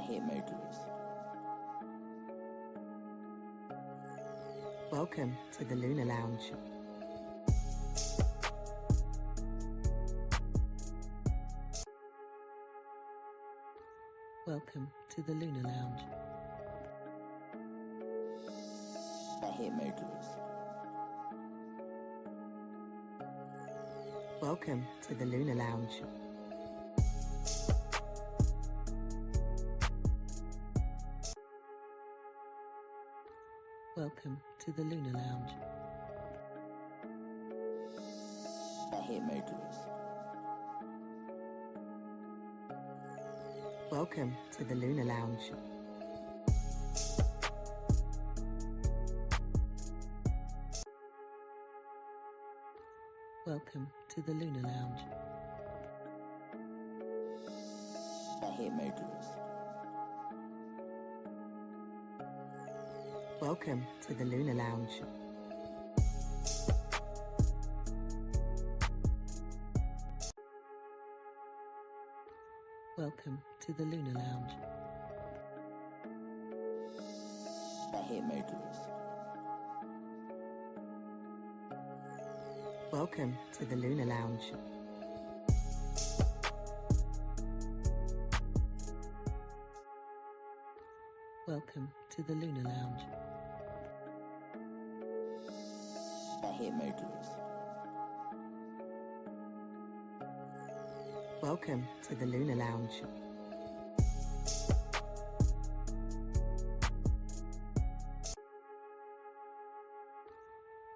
makers. Welcome to the Lunar Lounge. Welcome to the Lunar Lounge. Makers. Welcome to the Lunar Lounge. Welcome to the Lunar Lounge. Makers. Welcome to the Lunar Lounge. Welcome to the Lunar Lounge. Makers. Welcome to the Lunar Lounge. Welcome to the Lunar Lounge. Makers. Welcome to the Lunar Lounge. Welcome to the Lunar Lounge. Makers. Welcome to the Lunar Lounge.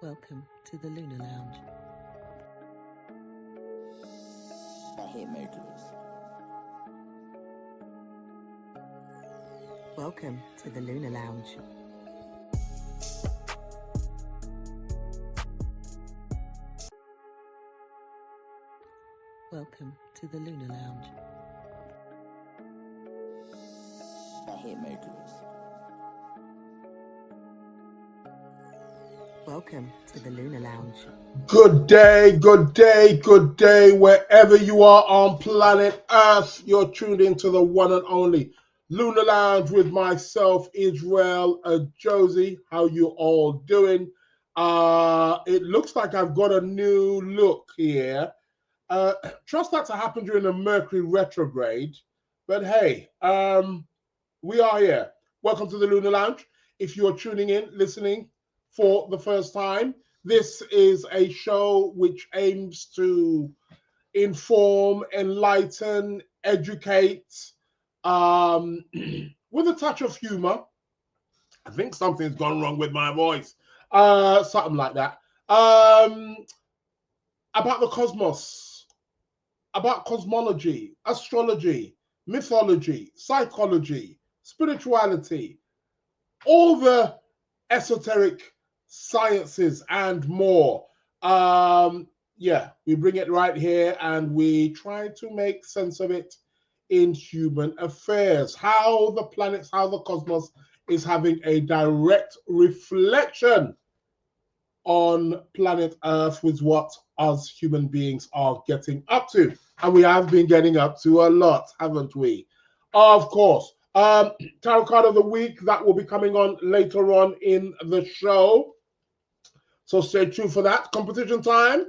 Welcome to the Lunar Lounge. Makers. Welcome to the Lunar Lounge. Welcome to the Lunar Lounge. Makers. Welcome to the Lunar Lounge. Good day, wherever you are on planet Earth. You're tuned into the one and only Lunar Lounge with myself, Israel Josie. How you all doing? It looks like I've got a new look here. Trust that to happen during the Mercury retrograde. But hey, we are here. Welcome to the Lunar Lounge. If you're tuning in, listening for the first time, this is a show which aims to inform, enlighten, educate, with a touch of humor. I think something's gone wrong with my voice. Something like that. About the cosmos, about cosmology, astrology, mythology, psychology, spirituality, all the esoteric sciences and more. We bring it right here and we try to make sense of it in human affairs. How the planets, how the cosmos is having a direct reflection on planet Earth with what us human beings are getting up to. And we have been getting up to a lot, haven't we? Of course. Tarot card of the week, that will be coming on later on in the show. So stay tuned for that. Competition time.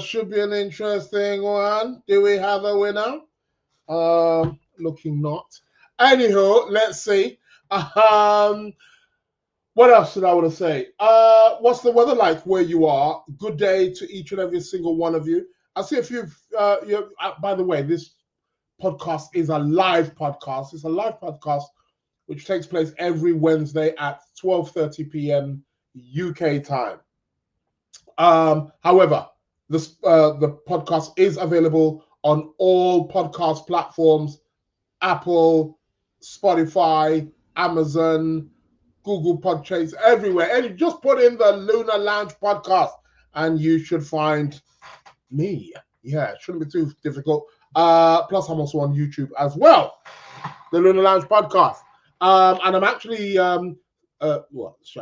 Should be an interesting one. Do we have a winner? Looking not. Anywho, let's see. What else did I want to say? What's the weather like where you are? Good day to each and every single one of you. I see if you've, by the way, this podcast is a live podcast. It's a live podcast which takes place every Wednesday at 12:30 p.m. UK time. However, the podcast is available on all podcast platforms: Apple, Spotify, Amazon, Google Podcasts, everywhere. And you just put in the Lunar Lounge Podcast and you should find me. Yeah, it shouldn't be too difficult. Plus, I'm also on YouTube as well. The Lunar Lounge Podcast. And I'm actually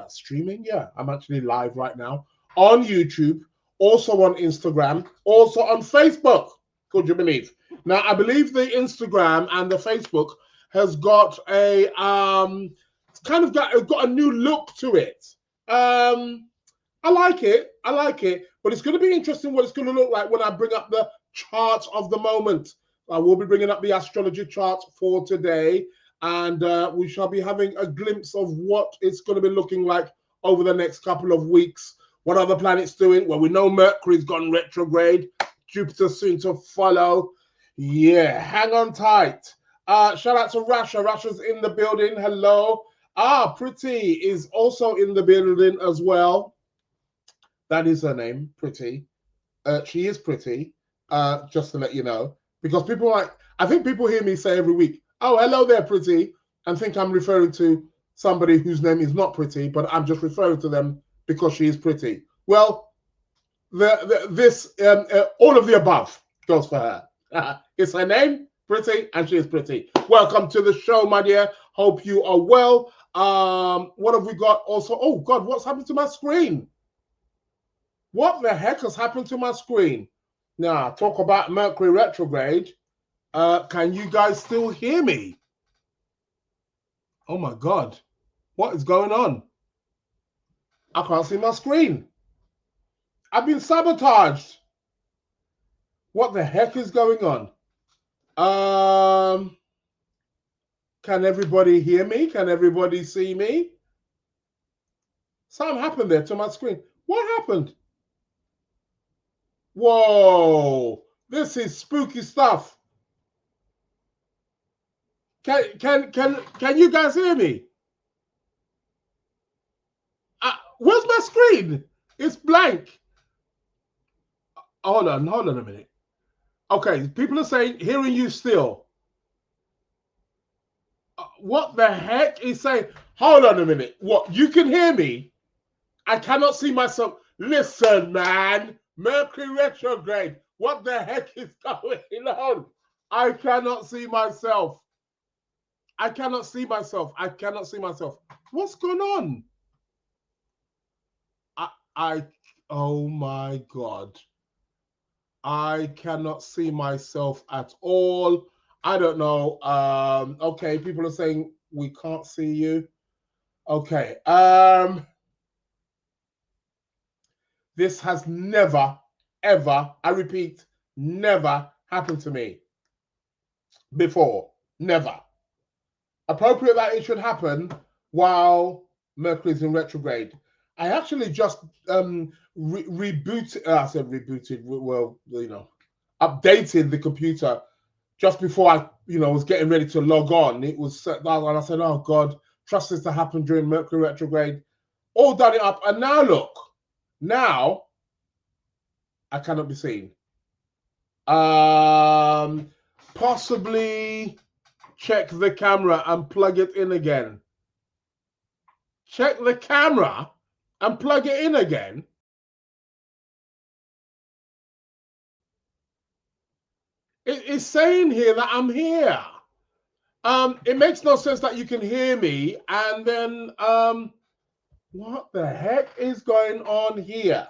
streaming? Yeah, I'm actually live right now on YouTube, also on Instagram, also on Facebook. Could you believe? Now, I believe the Instagram and the Facebook has got a it's kind of got a new look to it. I like it. I like it. But it's going to be interesting what it's going to look like when I bring up the chart of the moment. I will be bringing up the astrology chart for today, and we shall be having a glimpse of what it's going to be looking like over the next couple of weeks. What are the planets doing? Well, we know Mercury's gone retrograde. Jupiter soon to follow. Yeah, hang on tight. Shout out to Rasha. Rasha's in the building. Hello. Pretty is also in the building as well. That is her name, Pretty. She is pretty, just to let you know. Because I think people hear me say every week, oh, hello there, Pretty, and think I'm referring to somebody whose name is not Pretty, but I'm just referring to them because she is pretty. Well, all of the above goes for her. It's her name, Pretty, and she is pretty. Welcome to the show, my dear. Hope you are well. What have we got also? Oh, God, what's happened to my screen? What the heck has happened to my screen? Now, talk about Mercury retrograde. Can you guys still hear me? Oh, my God. What is going on? I can't see my screen. I've been sabotaged. What the heck is going on? Can everybody hear me? Can everybody see me? Something happened there to my screen. What happened? Whoa, this is spooky stuff. Can you guys hear me? Where's my screen? It's blank. Hold on a minute. Okay, people are saying hearing you still. What the heck is saying? Hold on a minute. What? You can hear me? I cannot see myself. Listen, man. Mercury retrograde. What the heck is going on? I cannot see myself. I cannot see myself. I cannot see myself. What's going on? Oh my God. I cannot see myself at all. I don't know. Okay, people are saying we can't see you. Okay. This has never, ever, I repeat, never happened to me before. Never. Appropriate that it should happen while Mercury is in retrograde. I actually just rebooted, well, updated the computer just before I, was getting ready to log on. It was set down and I said, oh God, trust this to happen during Mercury retrograde. All done it up. And now look, now I cannot be seen. Possibly check the camera and plug it in again. Check the camera and plug it in again. It is saying here that I'm here. It makes no sense that you can hear me and then what the heck is going on here?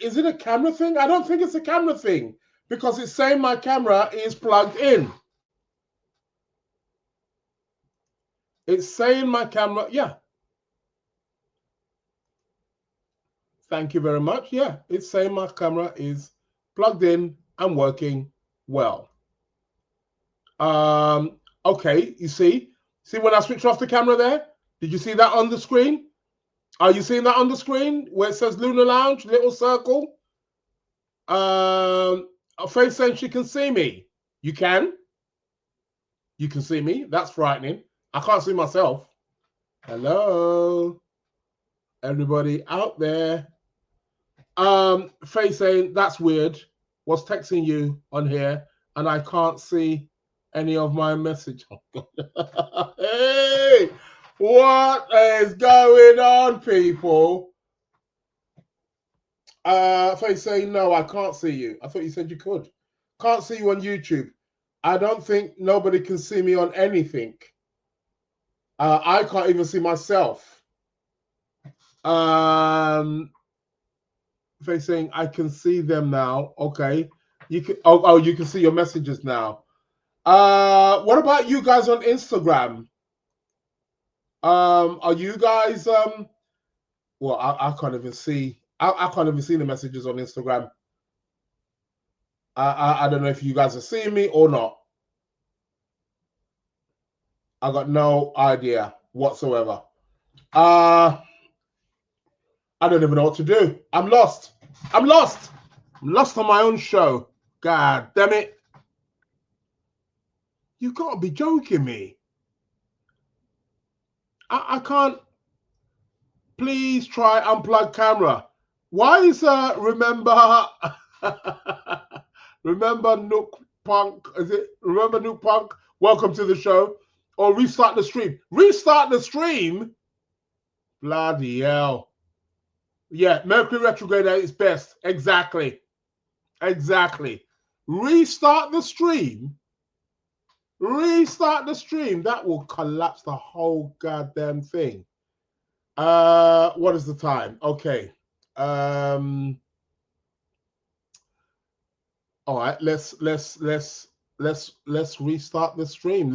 Is it a camera thing? I don't think it's a camera thing because it's saying my camera is plugged in. It's saying my camera, yeah. Thank you very much. Yeah, it's saying my camera is plugged in and working well. Okay, you see when I switch off the camera there? Did you see that on the screen? Are you seeing that on the screen where it says Lunar Lounge, little circle? A face saying she can see me. You can? You can see me? That's frightening. I can't see myself. Hello? Everybody out there? Face saying, that's weird. Was texting you on here and I can't see any of my message. Hey, what is going on, people? Face saying, no, I can't see you. I thought you said you could. Can't see you on YouTube. I don't think nobody can see me on anything. I can't even see myself. Face saying, I can see them now. Okay. You can. Oh, you can see your messages now. What about you guys on Instagram? Are you guys well, I can't even see. I can't even see the messages on Instagram. I don't know if you guys are seeing me or not. I got no idea whatsoever. I don't even know what to do. I'm lost. I'm lost. I'm lost on my own show. God damn it. You gotta be joking me. I can't. Please try unplug camera. Why is remember remember Nook Punk? Is it remember Nook Punk? Welcome to the show. Or restart the stream. Restart the stream? Bloody hell. Yeah, Mercury retrograde at its best. Exactly. Exactly. Restart the stream. Restart the stream. That will collapse the whole goddamn thing. What is the time? Okay. All right, let's restart the stream.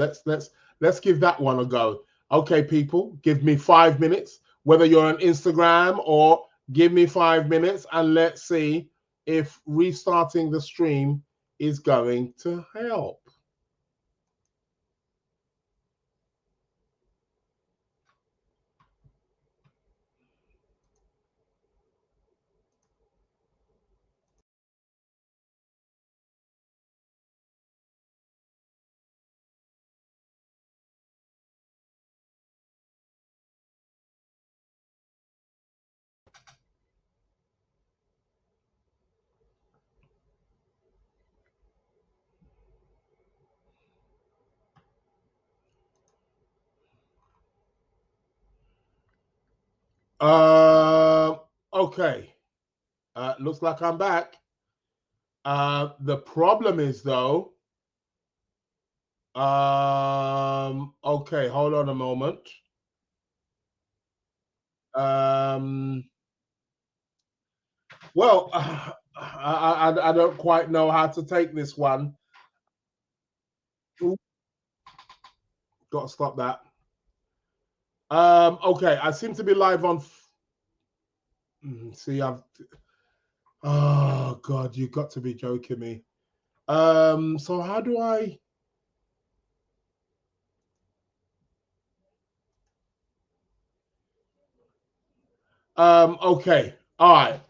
Let's give that one a go. Okay, people, give me 5 minutes, whether you're on Instagram or give me 5 minutes, and let's see if restarting the stream is going to help. Okay. Looks like I'm back. The problem is though. Okay, hold on a moment. Well, I don't quite know how to take this one. Ooh, got to stop that. Okay, I seem to be live on. See, I've. Oh God, you've got to be joking me. So how do I? Okay, all right.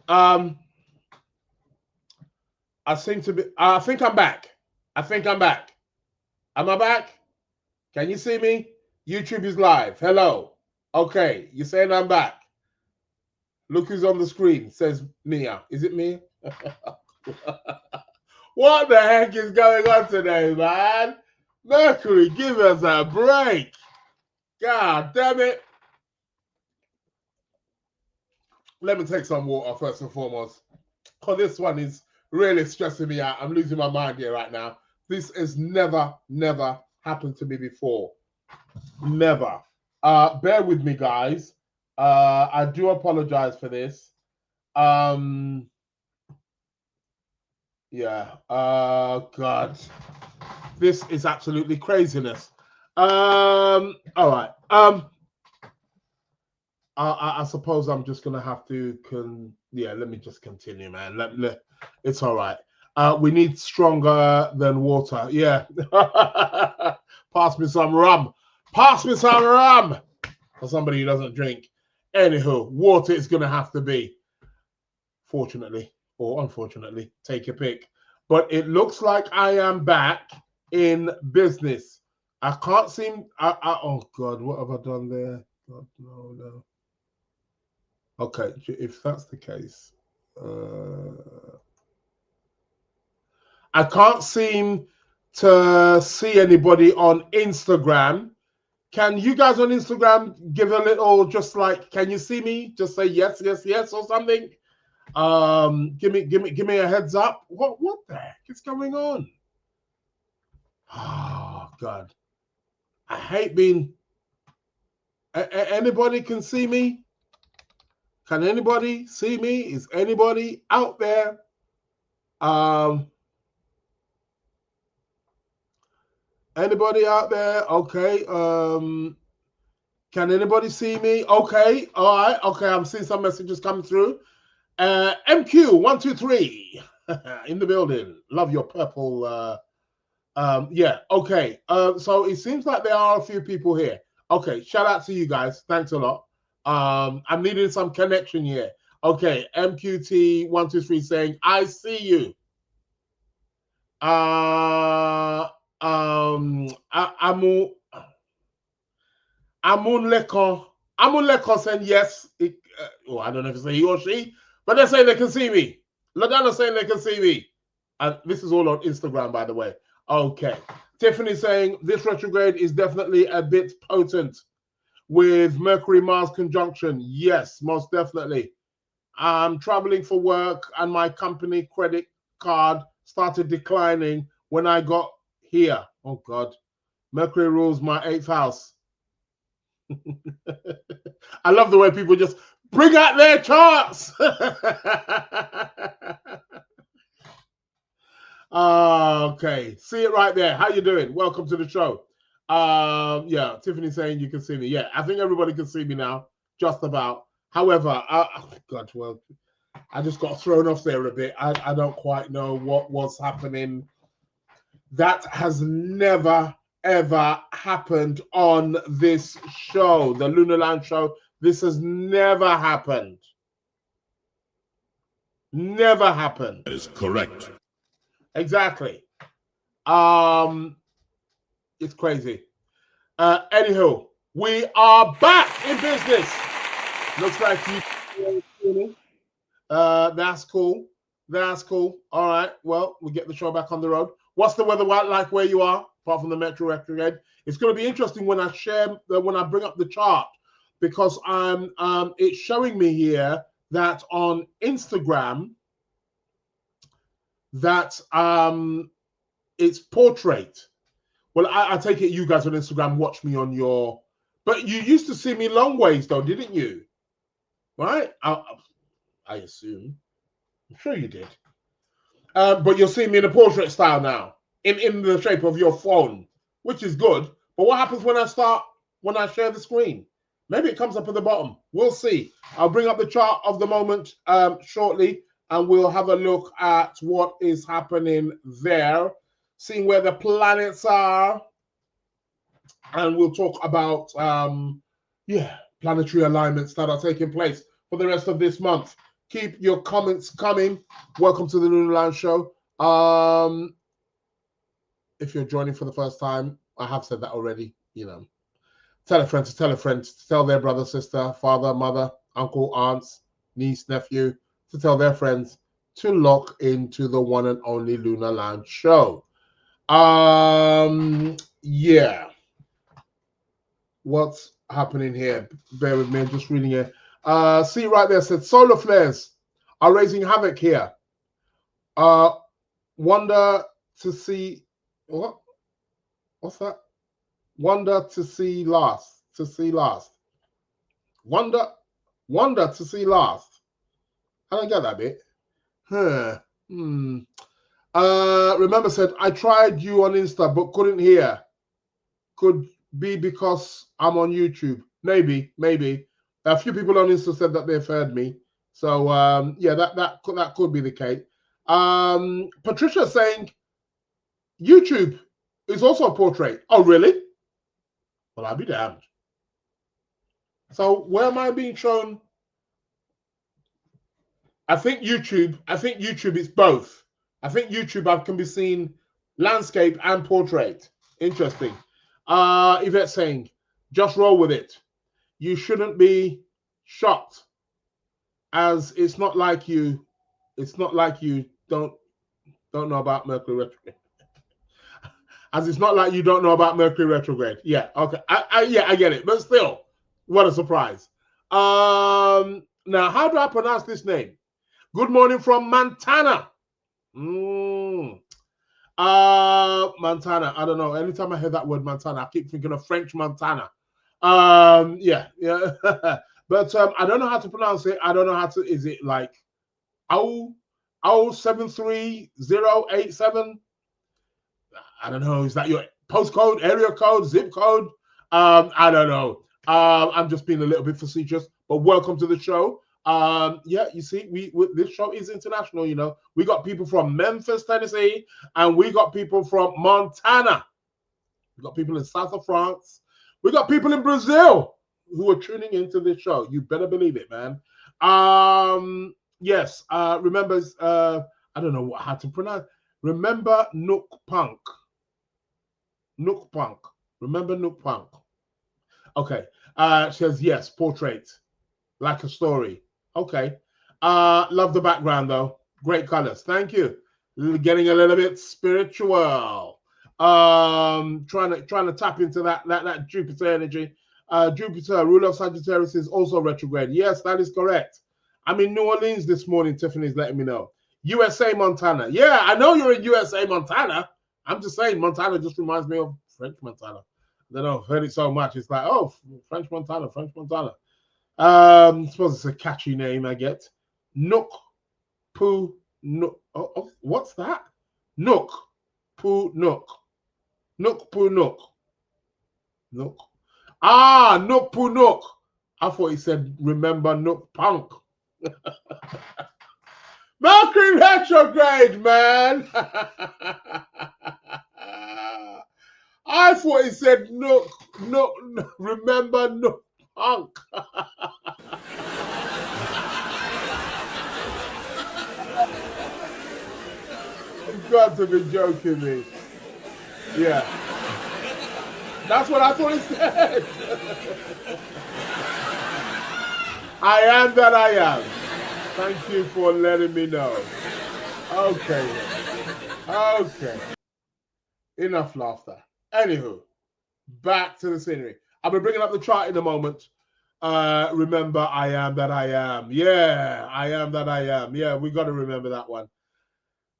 I seem to be. I think I'm back. I think I'm back. Am I back? Can you see me? YouTube is live. Hello. Okay, you're saying I'm back. Look who's on the screen. Says Mia. Is it me? What the heck is going on today, man? Mercury, give us a break. God damn it. Let me take some water first and foremost. Because this one is really stressing me out. I'm losing my mind here right now. This has never happened to me before. Never. Bear with me, guys. I do apologize for this. Yeah. God. This is absolutely craziness. All right. I suppose I'm just gonna have to let me just continue, man. It's all right. We need stronger than water. Yeah. Pass me some rum. Pass me some rum. For somebody who doesn't drink. Anywho, water is gonna have to be. Fortunately or unfortunately, take your pick. But it looks like I am back in business. I can't seem. Oh God, what have I done there? God, no. Okay, if that's the case, I can't seem to see anybody on Instagram. Can you guys on Instagram give a little, just like, can you see me? Just say yes or something. Give me a heads up. What the heck is going on? Oh God, I hate being. Anybody can see me? Can anybody see me? Is anybody out there? Anybody out there? Okay. Can anybody see me? Okay. All right. Okay. I'm seeing some messages coming through. MQ123 in the building. Love your purple. Yeah. Okay. So it seems like there are a few people here. Okay. Shout out to you guys. Thanks a lot. I'm needing some connection here. Okay. MQT123 saying, I see you. Amun Lekon saying yes. I don't know if it's he or she, but they're saying they can see me. Ladana saying they can see me. And this is all on Instagram, by the way. Okay. Tiffany saying this retrograde is definitely a bit potent with Mercury-Mars conjunction. Yes, most definitely. I'm traveling for work and my company credit card started declining when I got here. Oh, God. Mercury rules my 8th house. I love the way people just bring out their charts. Okay, see it right there. How you doing? Welcome to the show. Yeah, Tiffany saying you can see me. Yeah, I think everybody can see me now, just about. However, God, well, I just got thrown off there a bit. I don't quite know what was happening. That has never, ever happened on this show, the Lunar Lounge show. This has never happened. Never happened. That is correct. Exactly. It's crazy. Anywho, we are back in business. Looks like you. That's cool. That's cool. All right. Well, we get the show back on the road. What's the weather like where you are, apart from the Metro retrograde? It's going to be interesting when I bring up the chart, because it's showing me here that on Instagram that it's portrait. Well, I take it you guys on Instagram watch me on your, but you used to see me long ways though, didn't you? Right? I assume. I'm sure you did. But you'll see me in a portrait style now, in the shape of your phone, which is good. But what happens when I share the screen? Maybe it comes up at the bottom. We'll see. I'll bring up the chart of the moment shortly, and we'll have a look at what is happening there, seeing where the planets are, and we'll talk about planetary alignments that are taking place for the rest of this month. Keep your comments coming. Welcome to the Lunar Lounge show. If you're joining for the first time, I have said that already. You know, tell a friend to tell a friend to tell their brother, sister, father, mother, uncle, aunts, niece, nephew, to tell their friends to lock into the one and only Lunar Lounge show. Yeah. What's happening here? Bear with me, I'm just reading it. See right there, said solar flares are raising havoc here. Wonder to see what? What's that? Wonder to see last. To see last. Wonder to see last. I don't get that bit. Remember said, I tried you on Insta but couldn't hear. Could be because I'm on YouTube. Maybe. A few people on Insta said that they've heard me. So yeah, that could be the case. Patricia saying YouTube is also a portrait. Oh, really? Well, I'll be damned. So where am I being shown? I think YouTube is both. I think YouTube I can be seen landscape and portrait. Interesting. Yvette saying, just roll with it. You shouldn't be shocked, as it's not like you don't know about Mercury retrograde. As it's not like you don't know about Mercury retrograde. Yeah, okay. I get it. But still, what a surprise. Now, how do I pronounce this name? Good morning from Montana. Montana. I don't know. Anytime I hear that word Montana, I keep thinking of French Montana. Yeah. But I don't know how to pronounce it. I don't know how to. Is it like 73087? I don't know. Is that your postcode, area code, zip code. I don't know. I'm just being a little bit facetious, but welcome to the show. Yeah, you see, we this show is international. You know, we got people from Memphis, Tennessee, and we got people from Montana. We got people in south of France. We got people in Brazil who are tuning into this show. You better believe it, man. Yes. Remember, I don't know how to pronounce. Remember Nook Punk. Nook Punk. Remember Nook Punk. Okay. She says yes. Portrait, like a story. Okay. Love the background though. Great colors. Thank you. Getting a little bit spiritual. Trying to tap into that Jupiter energy. Jupiter, ruler of Sagittarius, is also retrograde. Yes, that is correct. I'm in New Orleans this morning. Tiffany's letting me know. USA, Montana. Yeah, I know you're in USA, Montana. I'm just saying, Montana just reminds me of French Montana. I don't know, I've heard it so much. It's like, oh, French Montana, French Montana. I suppose it's a catchy name, I get. Nook, Poo, Nook. Oh, what's that? Nook, Poo, Nook. Nook, Poo, Nook. Nook. Ah, Nook, Poo, Nook. I thought he said, remember Nook Punk. Mercury retrograde, man. I thought he said, Nook, remember Nook Punk. You've got to be joking me. Yeah. That's what I thought he said. I am that I am. Thank you for letting me know. Okay. Okay. Enough laughter. Anywho, back to the scenery. I'll be bringing up the chart in a moment. Remember, I am that I am. Yeah, I am that I am. Yeah, we got to remember that one.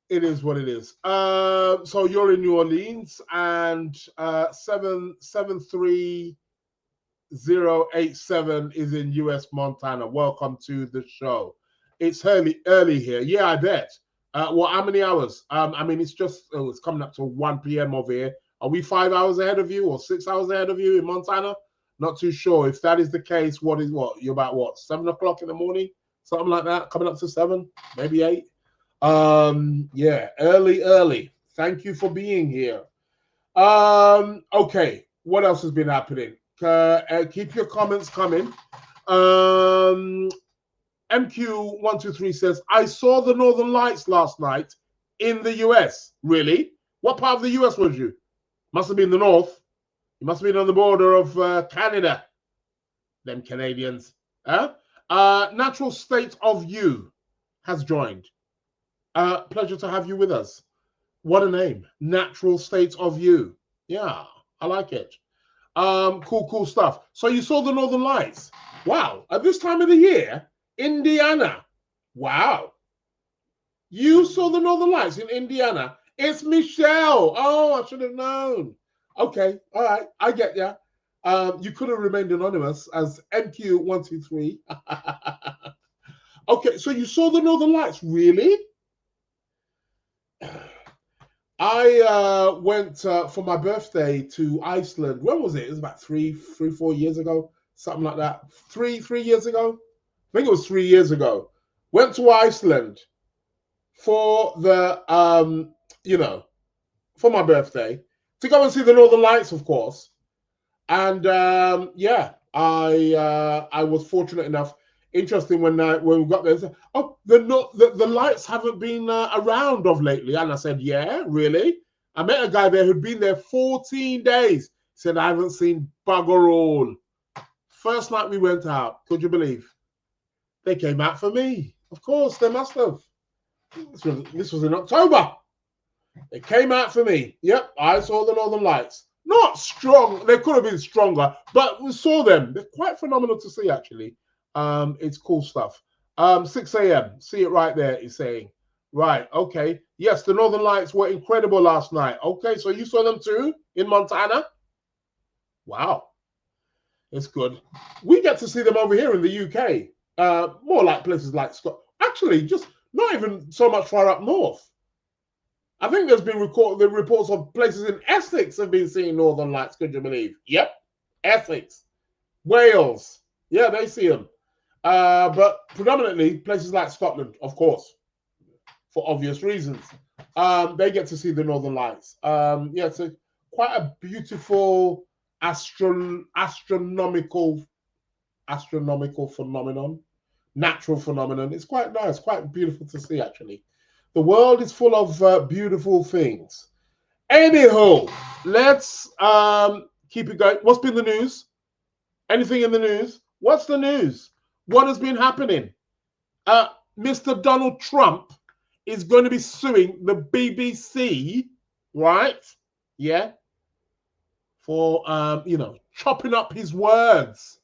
It is what it is. So you're in New Orleans, and 73087 is in US Montana. Welcome to the show. It's early here. Yeah, I bet. Well, how many hours? I mean, it's coming up to 1 p.m. over here. Are we 5 hours ahead of you or 6 hours ahead of you in Montana? Not too sure. If that is the case, you're about 7 o'clock in the morning? Something like that, coming up to 7, maybe 8. Yeah, early. Thank you for being here. Okay, what else has been happening? Keep your comments coming. MQ123 says, I saw the Northern Lights last night in the US. Really? What part of the US was you? Must have been the north. You must have been on the border of Canada. Them Canadians. Natural State of You has joined. Pleasure to have you with us. What a name. Natural State of You. Yeah, I like it. Cool stuff. So you saw the Northern Lights. Wow. At this time of the year, Indiana. Wow. You saw the Northern Lights in Indiana. It's Michelle. Oh, I should have known. Okay. All right. I get ya. You could have remained anonymous as MQ123. Okay. So you saw the Northern Lights. Really? I went for my birthday to Iceland. When was it? It was about 4 years ago. Something like that. Three years ago? I think it was 3 years ago. Went to Iceland for the, for my birthday to go and see the Northern Lights, of course. And yeah, I was fortunate enough. Interesting when we got there. Said, oh, the lights haven't been around of lately. And I said, yeah, really? I met a guy there who'd been there 14 days. He said, I haven't seen bugger all. First night we went out, could you believe? They came out for me. Of course, they must have. This was in October. They came out for me. Yep, I saw the Northern Lights. Not strong. They could have been stronger, but we saw them. They're quite phenomenal to see, actually. It's cool stuff. 6 a.m. See it right there, it's saying. Right, okay. Yes, the Northern Lights were incredible last night. Okay, so you saw them too in Montana? Wow. It's good. We get to see them over here in the UK. More like places like Scotland. Actually, just not even so much far up north. I think there's been the reports of places in Essex have been seeing northern lights. Could you believe? Yep, Essex, Wales. Yeah, they see them. But predominantly places like Scotland, of course, for obvious reasons. They get to see the northern lights. Yeah, it's quite a beautiful astronomical phenomenon, natural phenomenon. It's quite nice, quite beautiful to see, actually. The world is full of beautiful things. Anyhow, let's keep it going. What's been the news? Anything in the news? What's the news? What has been happening? Mr. Donald Trump is going to be suing the BBC, right? Yeah. For, chopping up his words.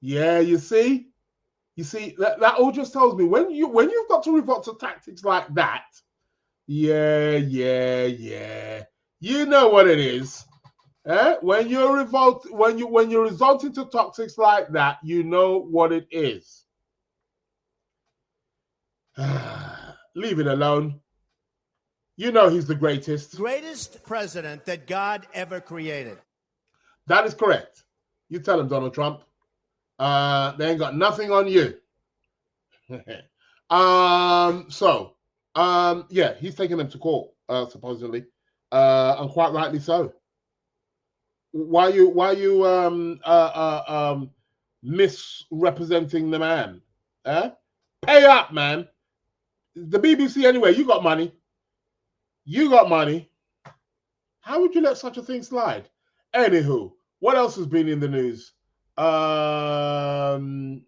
Yeah, you see? You see, that all just tells me when you've got to resort to tactics like that, yeah. You know what it is. When you're resorting to tactics like that, you know what it is. Leave it alone. You know he's the greatest. Greatest president that God ever created. That is correct. You tell him, Donald Trump. They ain't got nothing on you. Yeah, he's taking them to court, supposedly, and quite rightly so. Why you misrepresenting the man? Pay up, man. The BBC anyway. You got money. You got money. How would you let such a thing slide? Anywho, what else has been in the news? I'm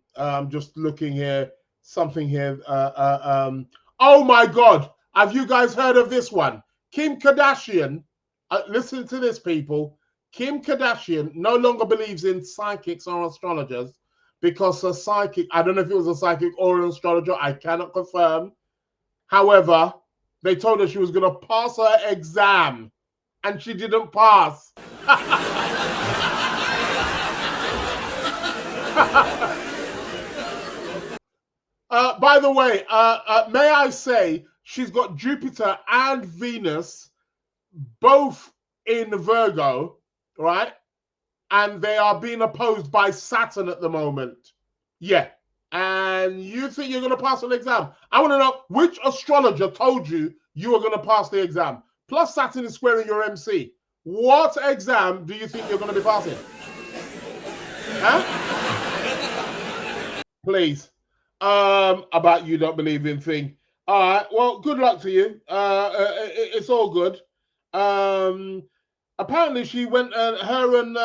just looking here. Something here. Oh my God! Have you guys heard of this one? Kim Kardashian. Listen to this, people. Kim Kardashian no longer believes in psychics or astrologers because a psychic, I don't know if it was a psychic or an astrologer, I cannot confirm. However, they told her she was going to pass her exam and she didn't pass. By the way, may I say, she's got Jupiter and Venus both in Virgo, right? And they are being opposed by Saturn at the moment. Yeah. And you think you're going to pass an exam? I want to know which astrologer told you you were going to pass the exam. Plus Saturn is squaring your MC. What exam do you think you're going to be passing? Huh? Please. About you don't believe in thing. All right. Well, good luck to you. It's all good. Apparently she went. Her and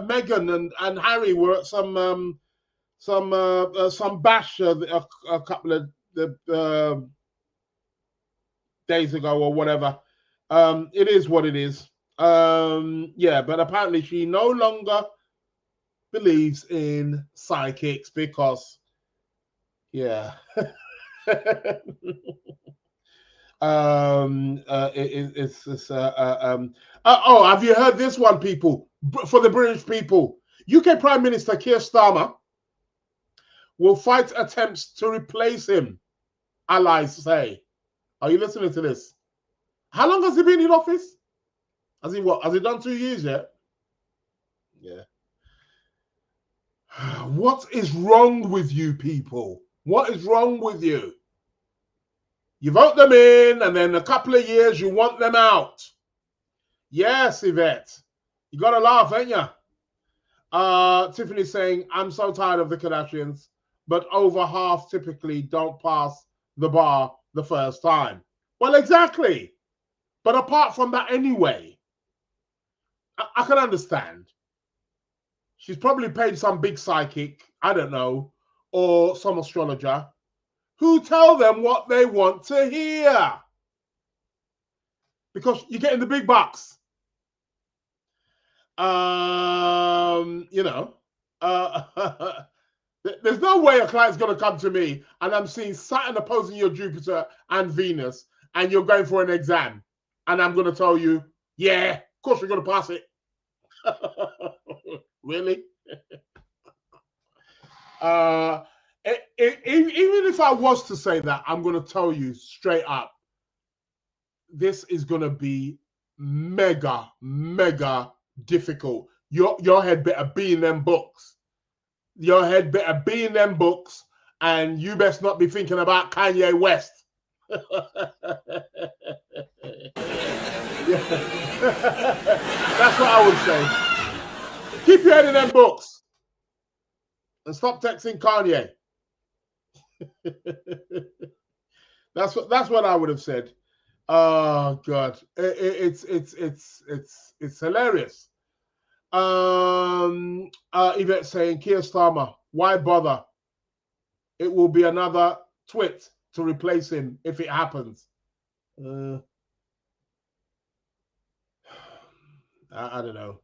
Meghan and Harry were at some bash a couple of days ago or whatever. It is what it is. Yeah, but apparently she no longer believes in psychics because, yeah. Oh, have you heard this one, people? For the British people, UK Prime Minister Keir Starmer will fight attempts to replace him, allies say. Are you listening to this? How long has he been in office? Has he done 2 years yet? Yeah. What is wrong with you people? What is wrong with you? You vote them in, and then a couple of years you want them out. Yes, Yvette. You got to laugh, ain't you? Tiffany's saying, I'm so tired of the Kardashians, but over half typically don't pass the bar the first time. Well, exactly. But apart from that anyway, I can understand. She's probably paid some big psychic, I don't know, or some astrologer who tell them what they want to hear. Because you're getting the big bucks. There's no way a client's going to come to me and I'm seeing Saturn opposing your Jupiter and Venus and you're going for an exam. And I'm going to tell you, yeah, of course you're going to pass it. Really? Even if I was to say that, I'm going to tell you straight up, this is going to be mega difficult. Your head better be in them books. Your head better be in them books, and you best not be thinking about Kanye West. Yeah. That's what I would say. Keep your head in them books and stop texting Kanye. That's what I would have said. Oh God, it's hilarious. Yvette saying, Keir Starmer, why bother? It will be another twit to replace him if it happens. I don't know.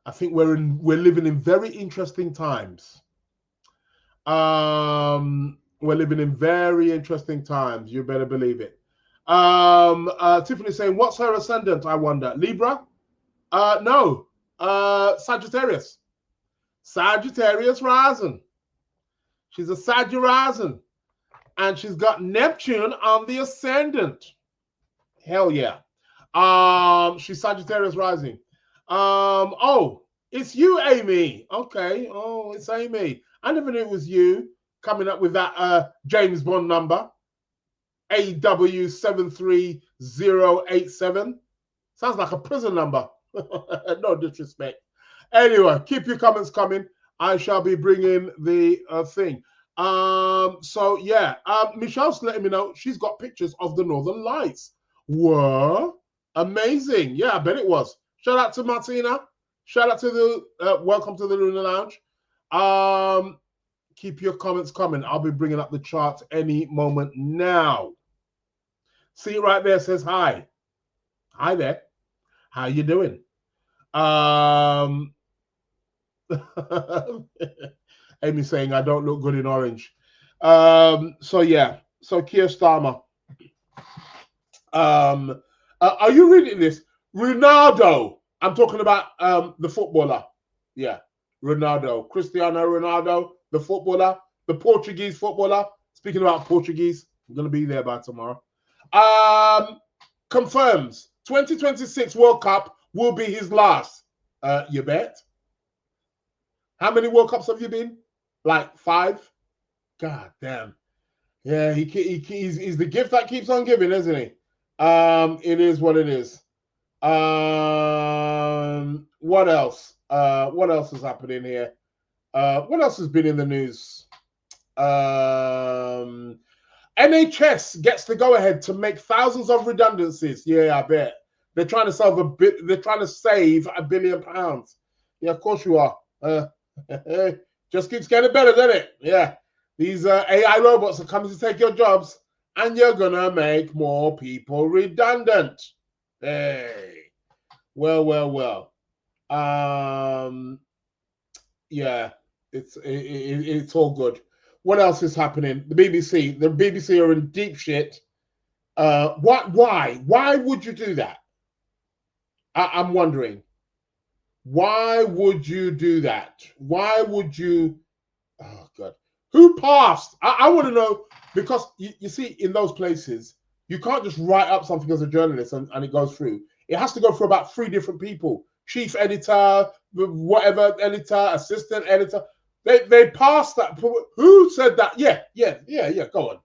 I think we're living in very interesting times. We're living in very interesting times. You better believe it. Tiffany saying, what's her ascendant? I wonder. Libra? No. Sagittarius. Sagittarius rising. She's a Sagittarius rising. And she's got Neptune on the ascendant. Hell yeah. She's Sagittarius rising. Oh, it's you, Amy. Okay. Oh, it's Amy. I never knew it was you coming up with that James Bond number. AW73087. Sounds like a prison number. No disrespect. Anyway, keep your comments coming. I shall be bringing the thing. So yeah, Michelle's letting me know she's got pictures of the Northern Lights. What? Amazing. Yeah, I bet it was. Shout out to Martina. Shout out to the welcome to the Lunar Lounge. Keep your comments coming. I'll be bringing up the charts any moment now. See it right there, says hi. Hi there. How you doing? Amy saying I don't look good in orange. So yeah. So Keir Starmer. Are you reading this? Ronaldo. I'm talking about the footballer. Yeah. Ronaldo. Cristiano Ronaldo, the footballer, the Portuguese footballer. Speaking about Portuguese, I'm going to be there by tomorrow. Confirms 2026 World Cup will be his last. You bet. How many World Cups have you been? Like 5? God damn. Yeah, he's the gift that keeps on giving, isn't he? It is what it is. What else? What else is happening here? What else has been in the news? NHS gets the go-ahead to make thousands of redundancies. Yeah, I bet. They're trying to save £1 billion. Yeah, of course you are. Just keeps getting better, doesn't it? Yeah. These AI robots are coming to take your jobs, and you're gonna make more people redundant. Hey. Well. Yeah, it's all good. What else is happening? The BBC are in deep shit. Why would you do that? I'm wondering. Why would you do that? Why would you? Oh God, who passed? I want to know, because you see, in those places, you can't just write up something as a journalist and it goes through. It has to go through about 3 different people: chief editor, whatever editor, assistant editor. They passed that. Who said that? Yeah. Go on.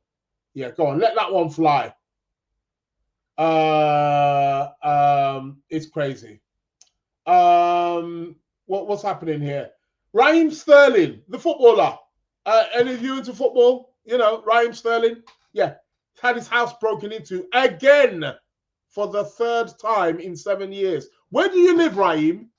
Yeah, go on. Let that one fly. It's crazy. What's happening here? Raheem Sterling, the footballer. Any of you into football? You know, Raheem Sterling. Yeah, had his house broken into again for the 3rd time in 7 years. Where do you live, Raheem?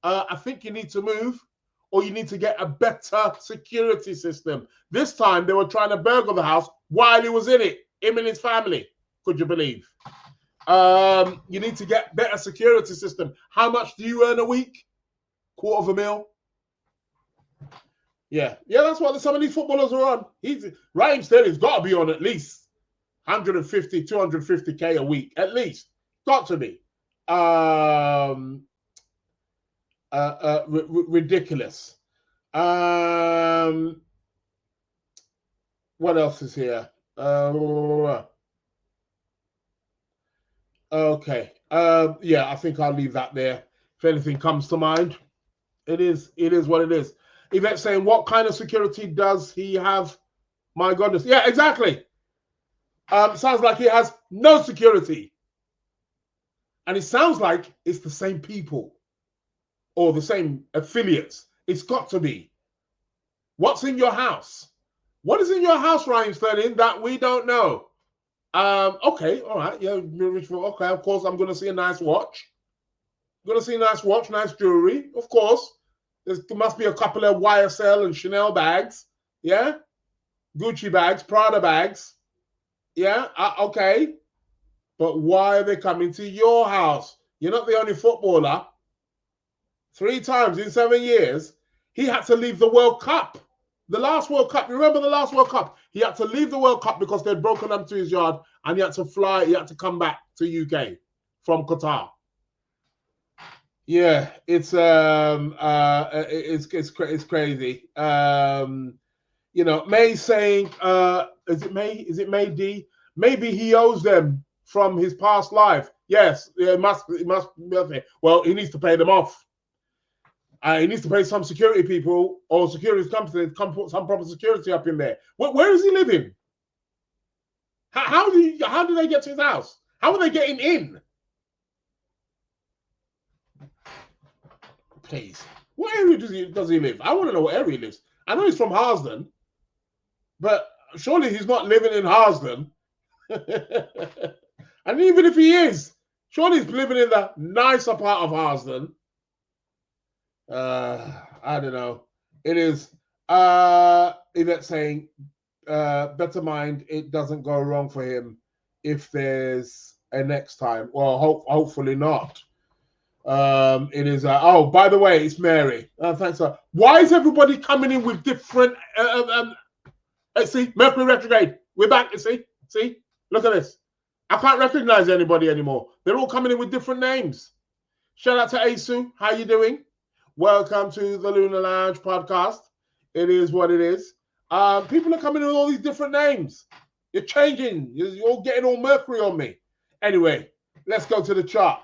I think you need to move, or you need to get a better security system. This time they were trying to burgle the house while he was in it, him and his family. Could you believe? You need to get better security system. How much do you earn a week? $250,000. Yeah, that's what some of these footballers are on. Raheem Sterling's got to be on at least 150, 250K a week, at least. Got to be. Ridiculous. What else is here? Okay. Yeah, I think I'll leave that there. If anything comes to mind, it is what it is. Yvette saying, what kind of security does he have? My goodness. Yeah, exactly. Sounds like he has no security. And it sounds like it's the same people or the same affiliates. It's got to be. What's in your house? What is in your house, Ryan Sterling, that we don't know? Okay, all right. Yeah, okay, of course, I'm going to see a nice watch. Going to see a nice watch, nice jewelry, of course. There must be a couple of YSL and Chanel bags. Yeah? Gucci bags, Prada bags. Yeah? Okay. But why are they coming to your house? You're not the only footballer. 3 times in 7 years, he had to leave the World Cup. The last World Cup, you remember the last World Cup? He had to leave the World Cup because they'd broken up to his yard and he had to fly, he had to come back to UK from Qatar. Yeah, it's crazy. You know, May saying, is it May? Is it May D? Maybe he owes them from his past life. Yes, it must be. Well, he needs to pay them off. He needs to pay some security people or security companies, come put some proper security up in there. Where is he living? How do they get to his house? How are they getting in? Please. What area does he live? I want to know what area he lives. I know he's from Harsden, but surely he's not living in Harsden. And even if he is, surely he's living in the nicer part of Harsden. I don't know. It is Yvette saying, better mind it doesn't go wrong for him if there's a next time. Well, hopefully not. It is oh, by the way, it's Mary. Thanks, sir. Why is everybody coming in with different see, Mercury retrograde. We're back, you see? Look at this. I can't recognize anybody anymore. They're all coming in with different names. Shout out to Asu. How you doing? Welcome to the Lunar Lounge Podcast. It is what it is. People are coming in with all these different names. You're changing. You're all getting all Mercury on me. Anyway, let's go to the chart.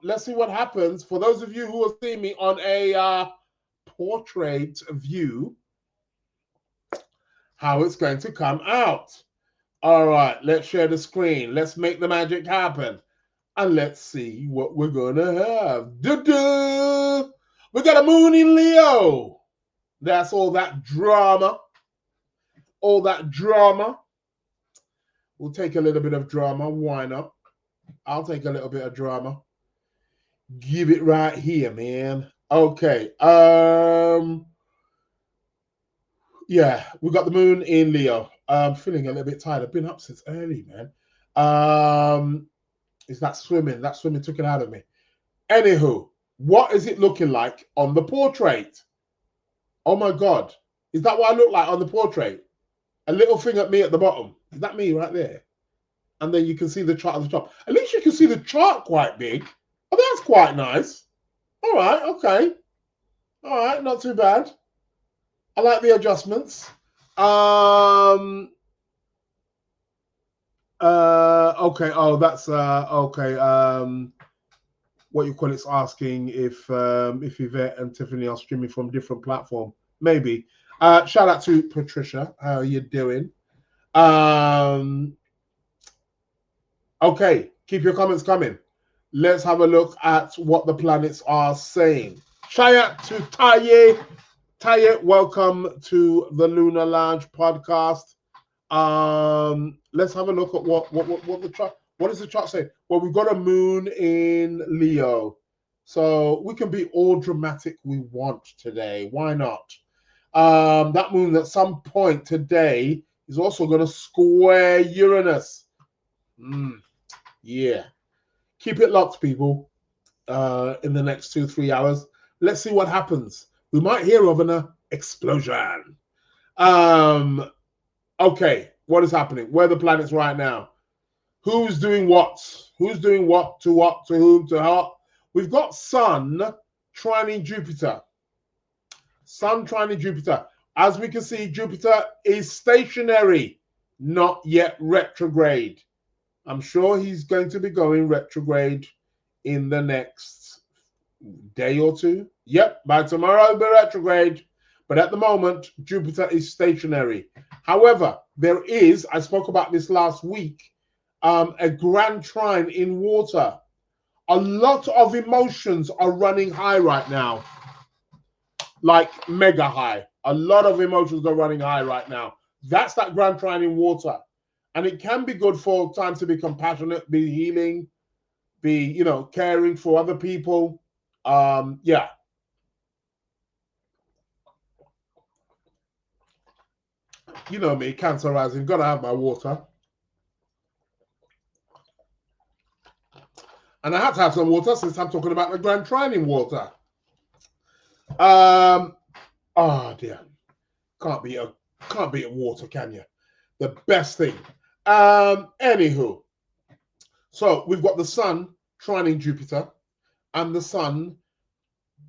Let's see what happens. For those of you who are seeing me on a portrait view, how it's going to come out. All right, let's share the screen. Let's make the magic happen. And let's see what we're going to have. Doo-doo! We got a moon in Leo. That's all that drama. All that drama. We'll take a little bit of drama. Why not? I'll take a little bit of drama. Give it right here, man. Okay. Yeah, we got the moon in Leo. I'm feeling a little bit tired. I've been up since early, man. It's that swimming. That swimming took it out of me. Anywho, what is it looking like on the portrait? Oh my God. Is that what I look like on the portrait? A little thing at me at the bottom. Is that me right there? And then you can see the chart at the top. At least you can see the chart quite big. Oh, that's quite nice. All right, okay. All right, not too bad. I like the adjustments. Okay. Oh, that's okay. What you call it's asking if Yvette and Tiffany are streaming from different platform. Maybe. Shout out to Patricia. How are you doing? Okay, keep your comments coming. Let's have a look at what the planets are saying. Shout out to Taye. Taye, welcome to the Lunar Lounge Podcast. Let's have a look at what the chart. What does the chart say? Well, we've got a moon in Leo, so we can be all dramatic we want today. Why not? That moon at some point today is also going to square Uranus. Yeah. Keep it locked, people, in the next 2-3 hours. Let's see what happens. We might hear of an explosion. Okay, what is happening? Where are the planets right now? Who's doing what? Who's doing what, to whom, to how? We've got Sun trining Jupiter. Sun trining Jupiter. As we can see, Jupiter is stationary, not yet retrograde. I'm sure he's going to be going retrograde in the next day or two. Yep, by tomorrow it'll be retrograde. But at the moment, Jupiter is stationary. However, there is, I spoke about this last week, a grand trine in water. A lot of emotions are running high right now. Like mega high. A lot of emotions are running high right now. That's that grand trine in water. And it can be good for time to be compassionate, be healing, be, caring for other people. Yeah. You know me, Cancer rising, gotta have my water. And I had to have some water since I'm talking about the grand trine in water. Oh dear. Can't beat water, can you? The best thing. Anywho. So we've got the sun trining Jupiter and the sun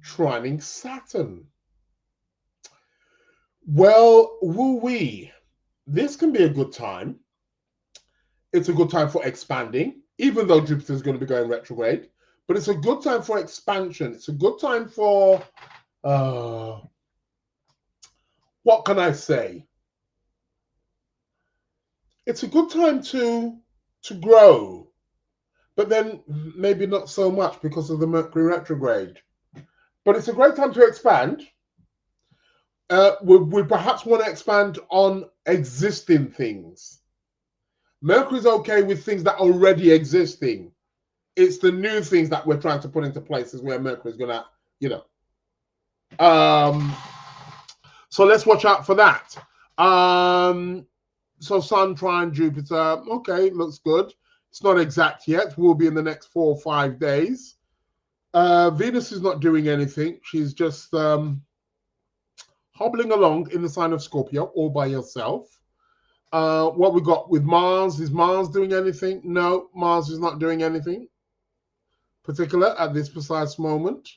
trining Saturn. Well, woo-wee. This can be a good time. It's a good time for expanding, even though Jupiter is going to be going retrograde. But it's a good time for expansion. It's a good time for, what can I say? It's a good time to grow, but then maybe not so much because of the Mercury retrograde. But it's a great time to expand. We perhaps want to expand on existing things. Mercury's okay with things that are already existing. It's the new things that we're trying to put into places where Mercury's going to, So let's watch out for that. So Sun trine Jupiter. Okay, looks good. It's not exact yet. Will be in the next 4 or 5 days. Venus is not doing anything. She's just hobbling along in the sign of Scorpio all by herself. What we got with Mars, is Mars doing anything? No, Mars is not doing anything particular at this precise moment.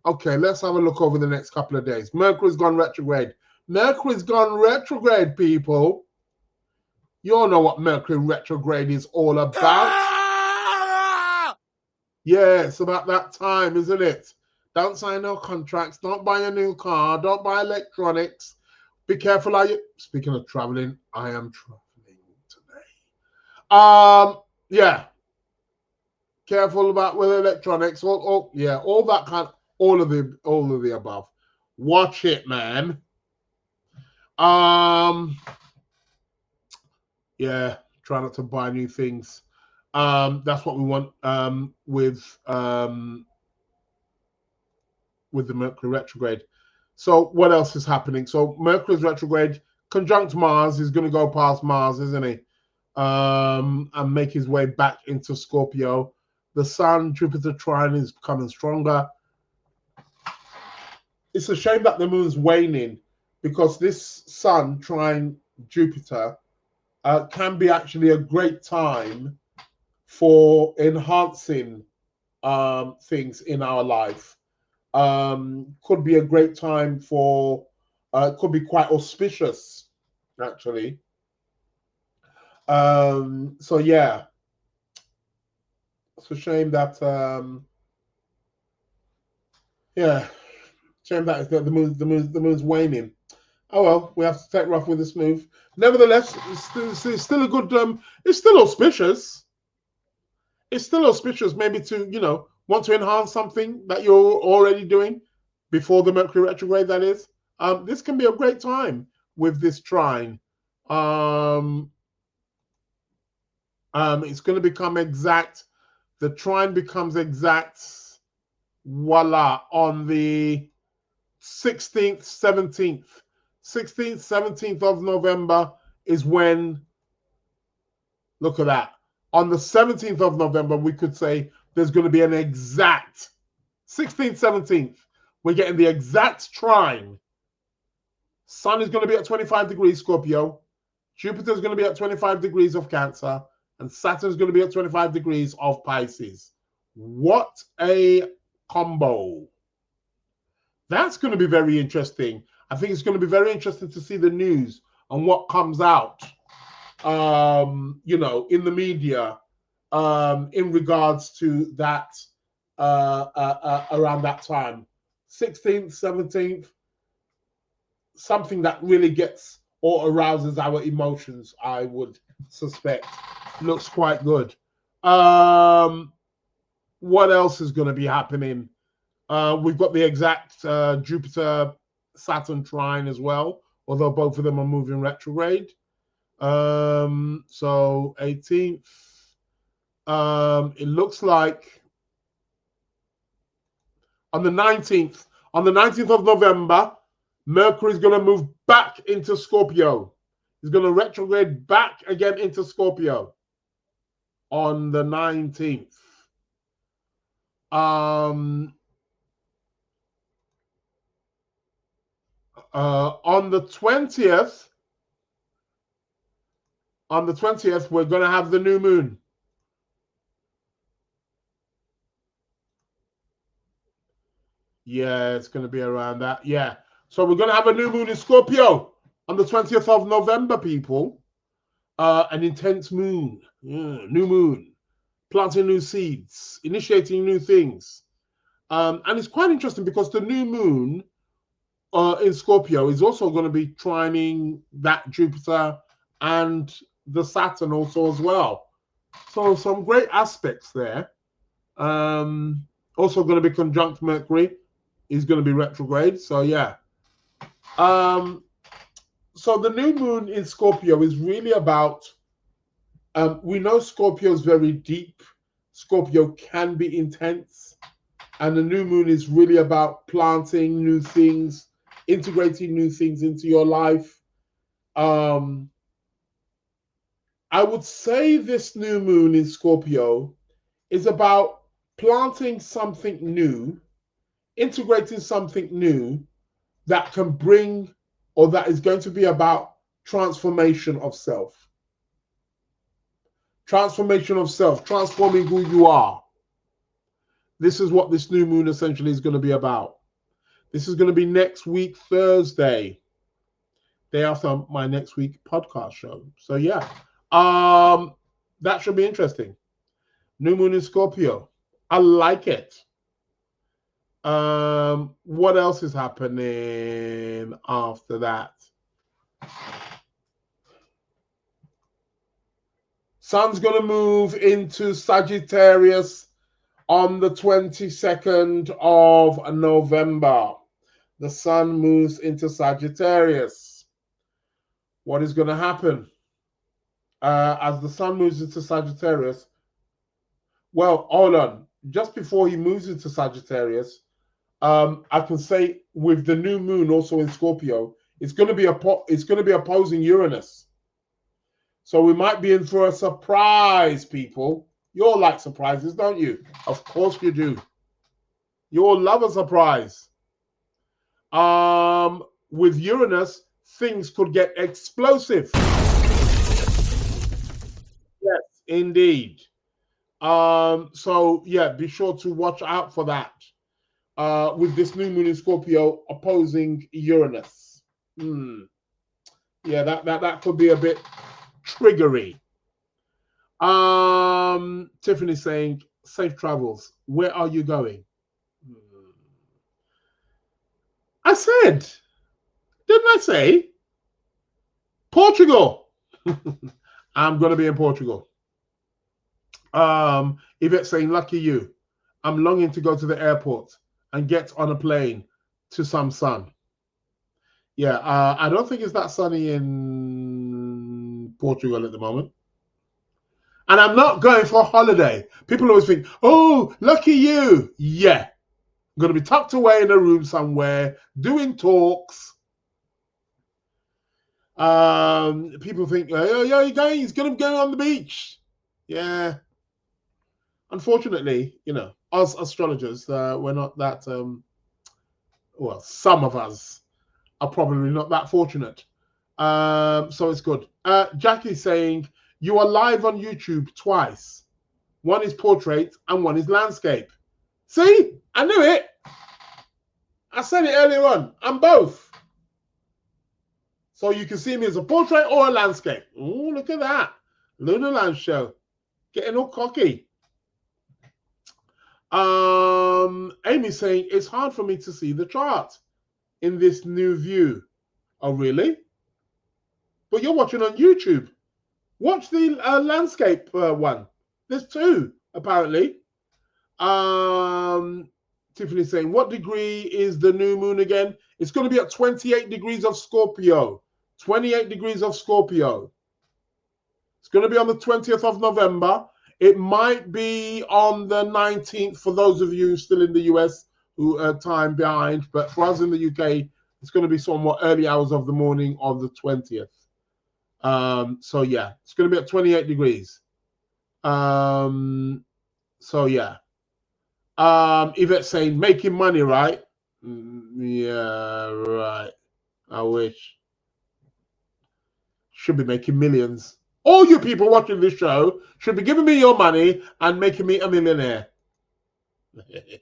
Okay, let's have a look over the next couple of days. Mercury's gone retrograde. Mercury's gone retrograde, people. You all know what Mercury retrograde is all about. Yeah, it's about that time, isn't it? Don't sign no contracts. Don't buy a new car. Don't buy electronics. Be careful how you... Speaking of traveling, I am traveling today. Yeah. Careful about with electronics. All that kind of... All of the above. Watch it, man. Yeah, try not to buy new things. That's what we want with the Mercury retrograde. So what else is happening? So Mercury's retrograde, conjunct Mars, is going to go past Mars, isn't he? And make his way back into Scorpio. The Sun, Jupiter trine is becoming stronger. It's a shame that the moon's waning, because this Sun trine Jupiter can be actually a great time for enhancing things in our life. Could be a great time for, could be quite auspicious, actually. So yeah, it's a shame that, shame that the moon's waning. Oh well, we have to take rough with this move. Nevertheless, it's still a good, it's still auspicious. It's still auspicious, maybe to, want to enhance something that you're already doing before the Mercury retrograde, that is. This can be a great time with this trine. It's going to become exact. The trine becomes exact, voila, on the 16th, 17th. 16th, 17th of November is when, look at that. On the 17th of November, we could say there's going to be an exact 16th, 17th. We're getting the exact trine. Sun is going to be at 25 degrees Scorpio. Jupiter is going to be at 25 degrees of Cancer. And Saturn is going to be at 25 degrees of Pisces. What a combo. That's going to be very interesting. I think it's going to be very interesting to see the news and what comes out, in the media in regards to that around that time. 16th, 17th, something that really gets or arouses our emotions, I would suspect. Looks quite good. What else is going to be happening? We've got the exact Jupiter Saturn trine as well, although both of them are moving retrograde. So 18th, it looks like on the 19th of November, Mercury is going to move back into Scorpio. He's going to retrograde back again into Scorpio on the 19th. On the 20th, we're going to have the new moon. Yeah, it's going to be around that. Yeah. So we're going to have a new moon in Scorpio on the 20th of November, people. An intense moon. Yeah, new moon. Planting new seeds. Initiating new things. And it's quite interesting because the new moon in Scorpio is also going to be trining that Jupiter and the Saturn also as well. So some great aspects there. Also going to be conjunct Mercury. He's going to be retrograde. So yeah. So the new moon in Scorpio is really about, we know Scorpio is very deep. Scorpio can be intense. And the new moon is really about planting new things, integrating new things into your life. I would say this new moon in Scorpio is about planting something new, integrating something new that can bring, or that is going to be about transformation of self. Transformation of self, transforming who you are. This is what this new moon essentially is going to be about. This is going to be next week, Thursday, day after my next week podcast show. So yeah, that should be interesting. New moon in Scorpio. I like it. What else is happening after that? Sun's going to move into Sagittarius on the 22nd of November. The sun moves into Sagittarius. What is going to happen? As the sun moves into Sagittarius, well, hold on. Just before he moves into Sagittarius, I can say with the new moon also in Scorpio, it's going to be opposing Uranus. So we might be in for a surprise, people. You all like surprises, don't you? Of course you do. You all love a surprise. With Uranus, things could get explosive. Yes, indeed. So yeah, be sure to watch out for that. With this new moon in Scorpio opposing Uranus. Yeah, that could be a bit triggery. Tiffany saying, safe travels. Where are you going? I said, didn't I say? Portugal. I'm going to be in Portugal. Yvette saying, lucky you. I'm longing to go to the airport and get on a plane to some sun. Yeah, I don't think it's that sunny in Portugal at the moment. And I'm not going for a holiday. People always think, oh, lucky you. Yeah. I'm going to be tucked away in a room somewhere, doing talks. People think, oh, yeah, he's going to go on the beach. Yeah. Unfortunately, you know, us astrologers, we're not that, well, some of us are probably not that fortunate. So it's good. Jackie's saying, you are live on YouTube twice. One is portrait and one is landscape. See, I knew it. I said it earlier on. I'm both. So you can see me as a portrait or a landscape. Oh, look at that. Lunar Lounge show. Getting all cocky. Amy's saying, it's hard for me to see the chart in this new view. Oh, really? But you're watching on YouTube. Watch the landscape one. There's two, apparently. Tiffany's saying, what degree is the new moon again? It's going to be at 28 degrees of Scorpio. 28 degrees of Scorpio. It's going to be on the 20th of November. It might be on the 19th for those of you still in the US who are time behind. But for us in the UK, it's going to be somewhat early hours of the morning of the 20th. So, yeah, it's going to be at 28 degrees. So, yeah. Yvette's saying, making money, right? Yeah, right. I wish. Should be making millions. All you people watching this show should be giving me your money and making me a millionaire.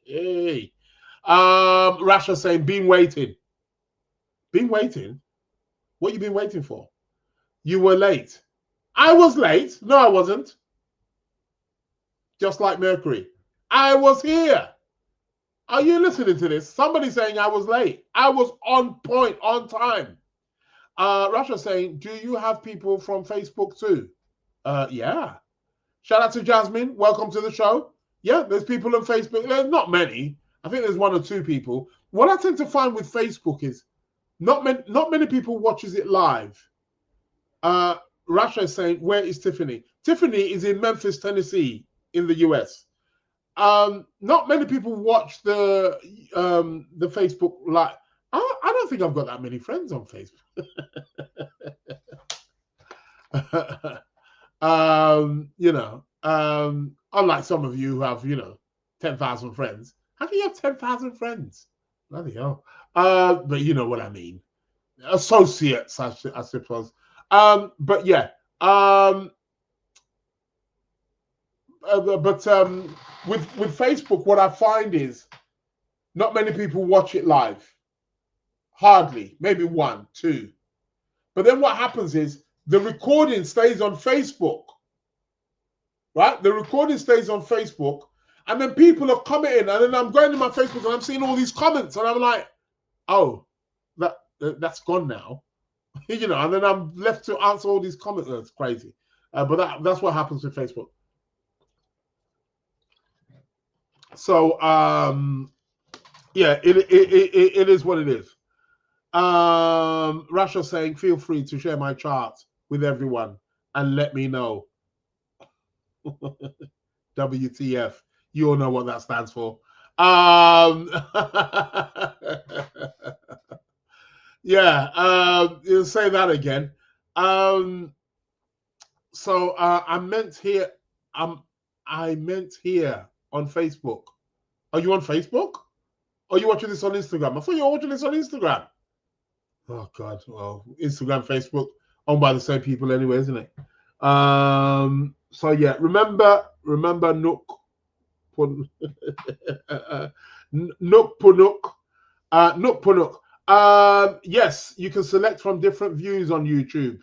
Hey. Rasha saying, been waiting. Been waiting? What you been waiting for? You were late. I was late. No, I wasn't. Just like Mercury. I was here. Are you listening to this? Somebody saying I was late. I was on point, on time. Rasha saying, do you have people from Facebook too? Yeah. Shout out to Jasmine. Welcome to the show. Yeah, there's people on Facebook. There's not many. I think there's one or two people. What I tend to find with Facebook is not many people watches it live. Rasha is saying, where is Tiffany? Tiffany is in Memphis, Tennessee, in the US. Not many people watch the Facebook live. I don't think I've got that many friends on Facebook. Unlike some of you who have, 10,000 friends. How can you have 10,000 friends? Bloody hell. But you know what I mean. Associates, I suppose. But yeah. With Facebook, what I find is not many people watch it live. Hardly, maybe one, two. But then what happens is the recording stays on Facebook, right? The recording stays on Facebook, and then people are commenting, and then I'm going to my Facebook and I'm seeing all these comments, and I'm like, oh, that's gone now, and then I'm left to answer all these comments. That's crazy, but that's what happens with Facebook. So, yeah, it is what it is. Rasha saying, feel free to share my chart with everyone and let me know. WTF. You all know what that stands for. Yeah, you'll say that again. So I meant here on Facebook. Are you on Facebook? Or are you watching this on Instagram? I thought you were watching this on Instagram. Oh, God. Well, Instagram, Facebook, owned by the same people anyway, isn't it? So, yeah, remember Nook. Nook Punuk. Nook Punuk. Yes, you can select from different views on YouTube.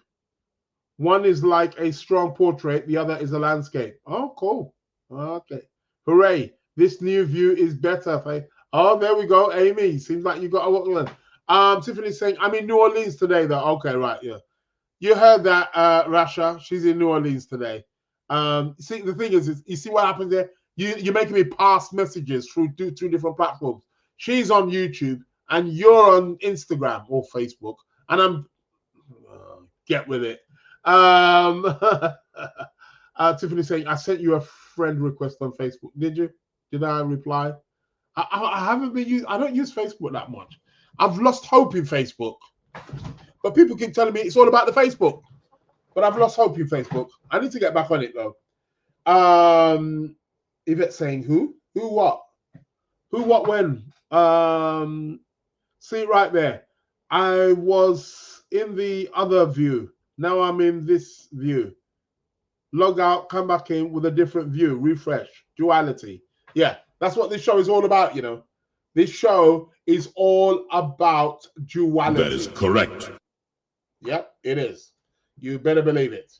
One is like a strong portrait. The other is a landscape. Oh, cool. Okay. Hooray. This new view is better. Oh, there we go, Amy. Seems like you got a lot. Tiffany's saying, I'm in New Orleans today, though. Okay, right, yeah. You heard that, Rasha. She's in New Orleans today. See, the thing is, you see what happens there? You're making me pass messages through two different platforms. She's on YouTube, and you're on Instagram or Facebook. And I'm... get with it. Tiffany's saying, I sent you a friend request on Facebook. Did you? Did I reply? I haven't been I don't use Facebook that much. I've lost hope in Facebook. But people keep telling me it's all about the Facebook. But I've lost hope in Facebook. I need to get back on it though. Yvette saying who? Who what? Who what when? See right there. I was in the other view. Now I'm in this view. Log out, come back in with a different view. Refresh. Duality. Yeah, that's what this show is all about, This show is all about duality. That is correct. Yep, it is. You better believe it.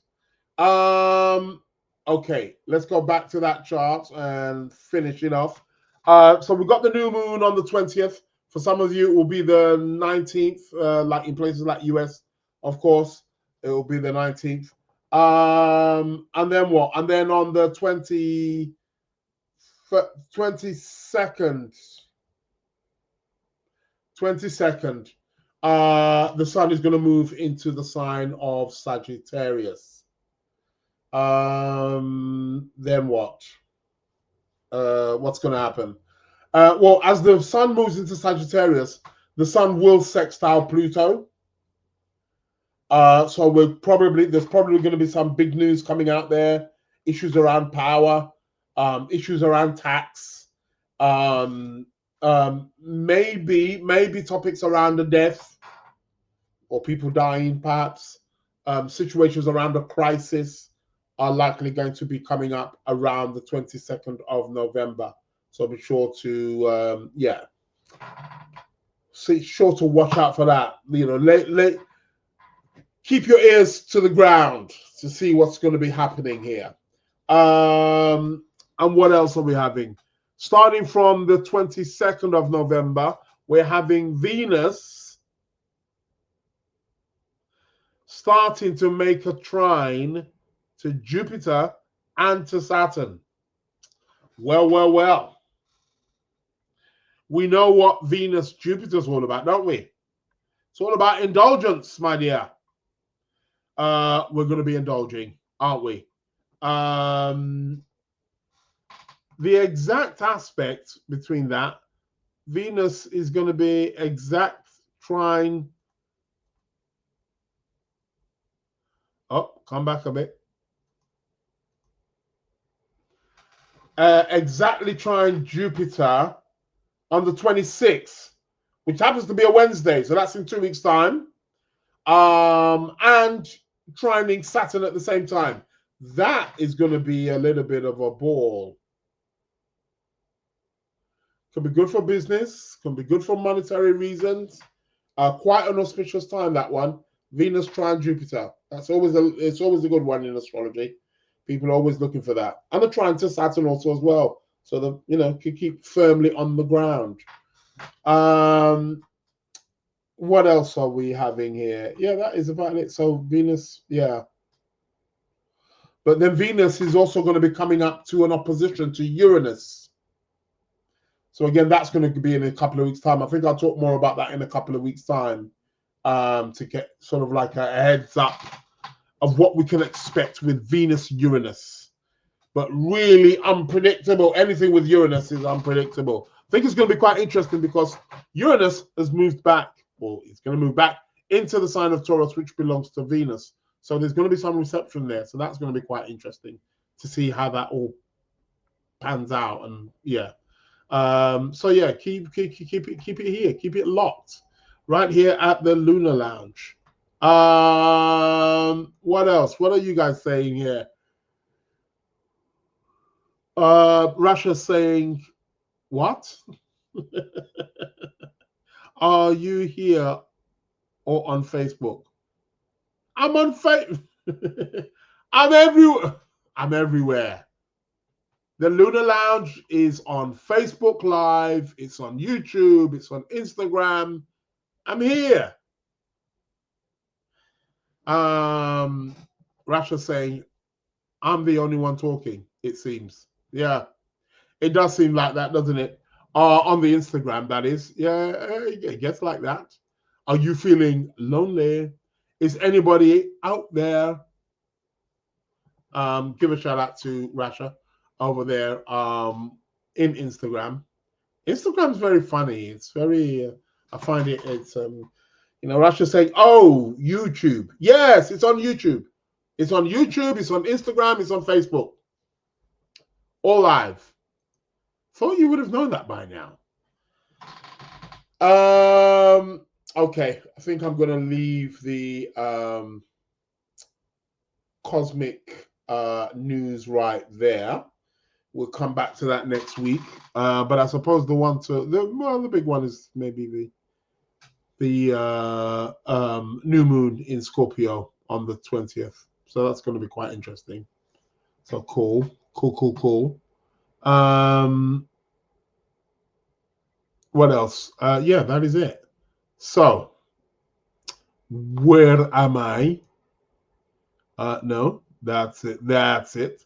Okay, let's go back to that chart and finish it off. So we've got the new moon on the 20th. For some of you, it will be the 19th, like in places like US, of course, it will be the 19th. And then what? And then on the 22nd, the sun is going to move into the sign of Sagittarius. Then what? What's going to happen? Well, as the sun moves into Sagittarius, the sun will sextile Pluto. So there's probably going to be some big news coming out there. Issues around power, issues around tax, maybe topics around the death or people dying, perhaps. Situations around a crisis are likely going to be coming up around the 22nd of November. So be sure to, sure to watch out for that. Keep your ears to the ground to see what's going to be happening here. And what else are we having? Starting from the 22nd of November, we're having Venus starting to make a trine to Jupiter and to Saturn. Well. We know what Venus-Jupiter's all about, don't we? It's all about indulgence, my dear. We're going to be indulging, aren't we? The exact aspect between that, Venus is going to be exact trine. Oh, come back a bit. Exactly trine Jupiter on the 26th, which happens to be a Wednesday, so that's in 2 weeks' time. And trining Saturn at the same time. That is going to be a little bit of a ball. Can be good for business, can be good for monetary reasons. Quite an auspicious time, that one. Venus trine Jupiter. It's always a good one in astrology. People are always looking for that. And the trine to Saturn also as well. So that, can keep firmly on the ground. What else are we having here? Yeah, that is about it. So Venus, yeah. But then Venus is also going to be coming up to an opposition to Uranus. So again, that's going to be in a couple of weeks' time. I think I'll talk more about that in a couple of weeks' time, to get sort of like a heads up of what we can expect with Venus-Uranus. But really unpredictable. Anything with Uranus is unpredictable. I think it's going to be quite interesting because Uranus has moved back, or it's going to move back into the sign of Taurus, which belongs to Venus. So there's going to be some reception there. So that's going to be quite interesting to see how that all pans out. And yeah. So yeah, keep it here. Keep it locked right here at the Lunar Lounge. What else? What are you guys saying here? Russia saying, what? Are you here or on Facebook? I'm on Facebook. I'm everywhere. The Lunar Lounge is on Facebook Live. It's on YouTube. It's on Instagram. I'm here. Russia saying, I'm the only one talking, it seems. Yeah, it does seem like that, doesn't it? On the Instagram, that is. Yeah, it gets like that. Are you feeling lonely? Is anybody out there? Give a shout out to Rasha over there in Instagram. Instagram's very funny. It's very, I find it's, Rasha saying, oh, YouTube. Yes, it's on YouTube. It's on YouTube, it's on Instagram, it's on Facebook. All live. Thought you would have known that by now. Okay, I think I'm going to leave the cosmic news right there. We'll come back to that next week. But I suppose the big one is maybe the new moon in Scorpio on the 20th. So that's going to be quite interesting. So cool. What else? Yeah, that is it. So, where am I? No, that's it.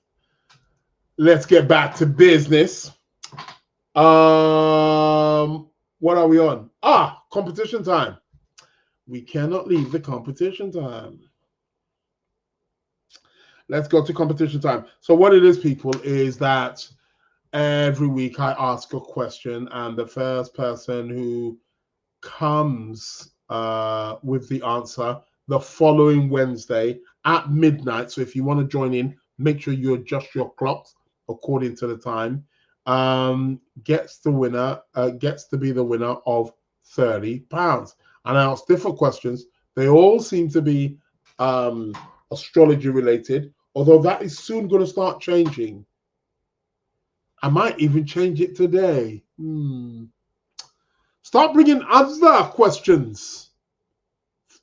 Let's get back to business. What are we on? Competition time. We cannot leave the competition time. Let's go to competition time. So what it is, people, is that every week I ask a question, and the first person who comes with the answer the following Wednesday at midnight. So if you want to join in, make sure you adjust your clocks according to the time. Gets to be the winner of £30. And I ask different questions. They all seem to be astrology related, although that is soon going to start changing. I might even change it today. Start bringing other questions.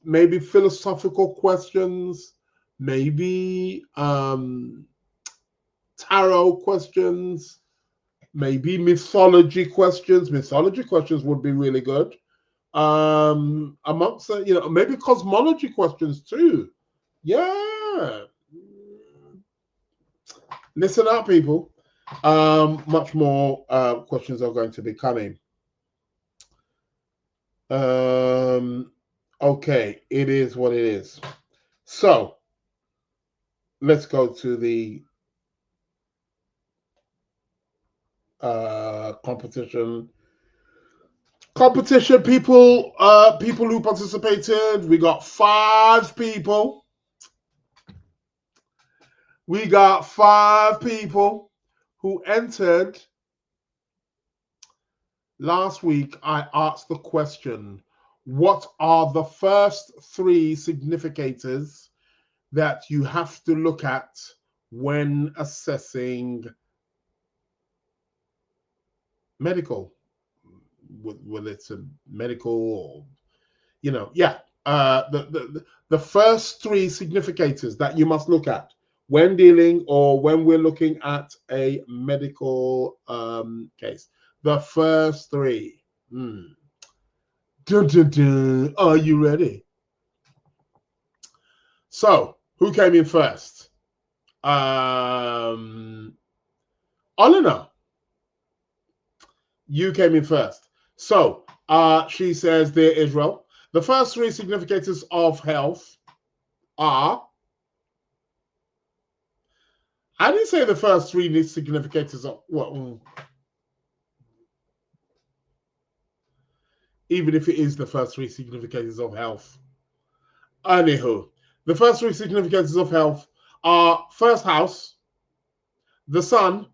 Maybe philosophical questions, maybe tarot questions, maybe mythology questions. Mythology questions would be really good. Amongst maybe cosmology questions too. Yeah. Listen up, people. Much more questions are going to be coming. Okay, it is what it is. So let's go to the competition. People who participated. We got 5 people. We got 5 people who entered. Last week, I asked the question, what are the first 3 significators that you have to look at when assessing medical? Whether it's a medical or, the first 3 significators that you must look at when dealing or when we're looking at a medical case. The first 3. Dun, dun, dun. Are you ready? So, who came in first? Olena, you came in first. So, she says, dear Israel, the first 3 significators of health are. I didn't say the first 3 significators of what. Even if it is the first 3 significators of health. Anywho, the first 3 significators of health are first house, the sun,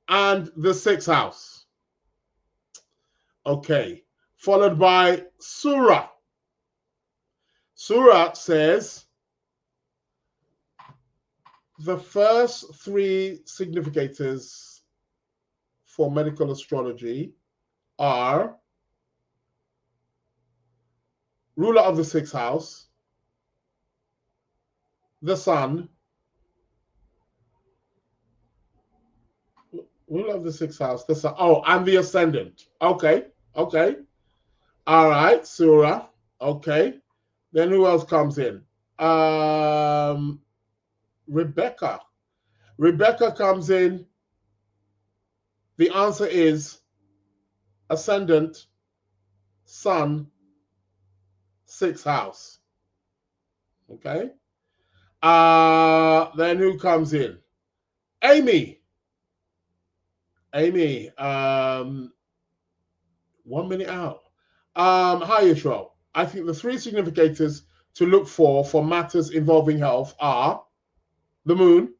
and the 6th house. Okay, followed by Surah. Surah says the first 3 significators for medical astrology are ruler of the 6th house, the sun, ruler of the 6th house, the sun, and the ascendant. Okay. All right, Surah. Okay. Then who else comes in? Rebecca. Rebecca comes in. The answer is ascendant, sun, 6th house. Okay. Then who comes in? Amy. 1 minute out. Hi, Israel. I think the 3 significators to look for matters involving health are the moon,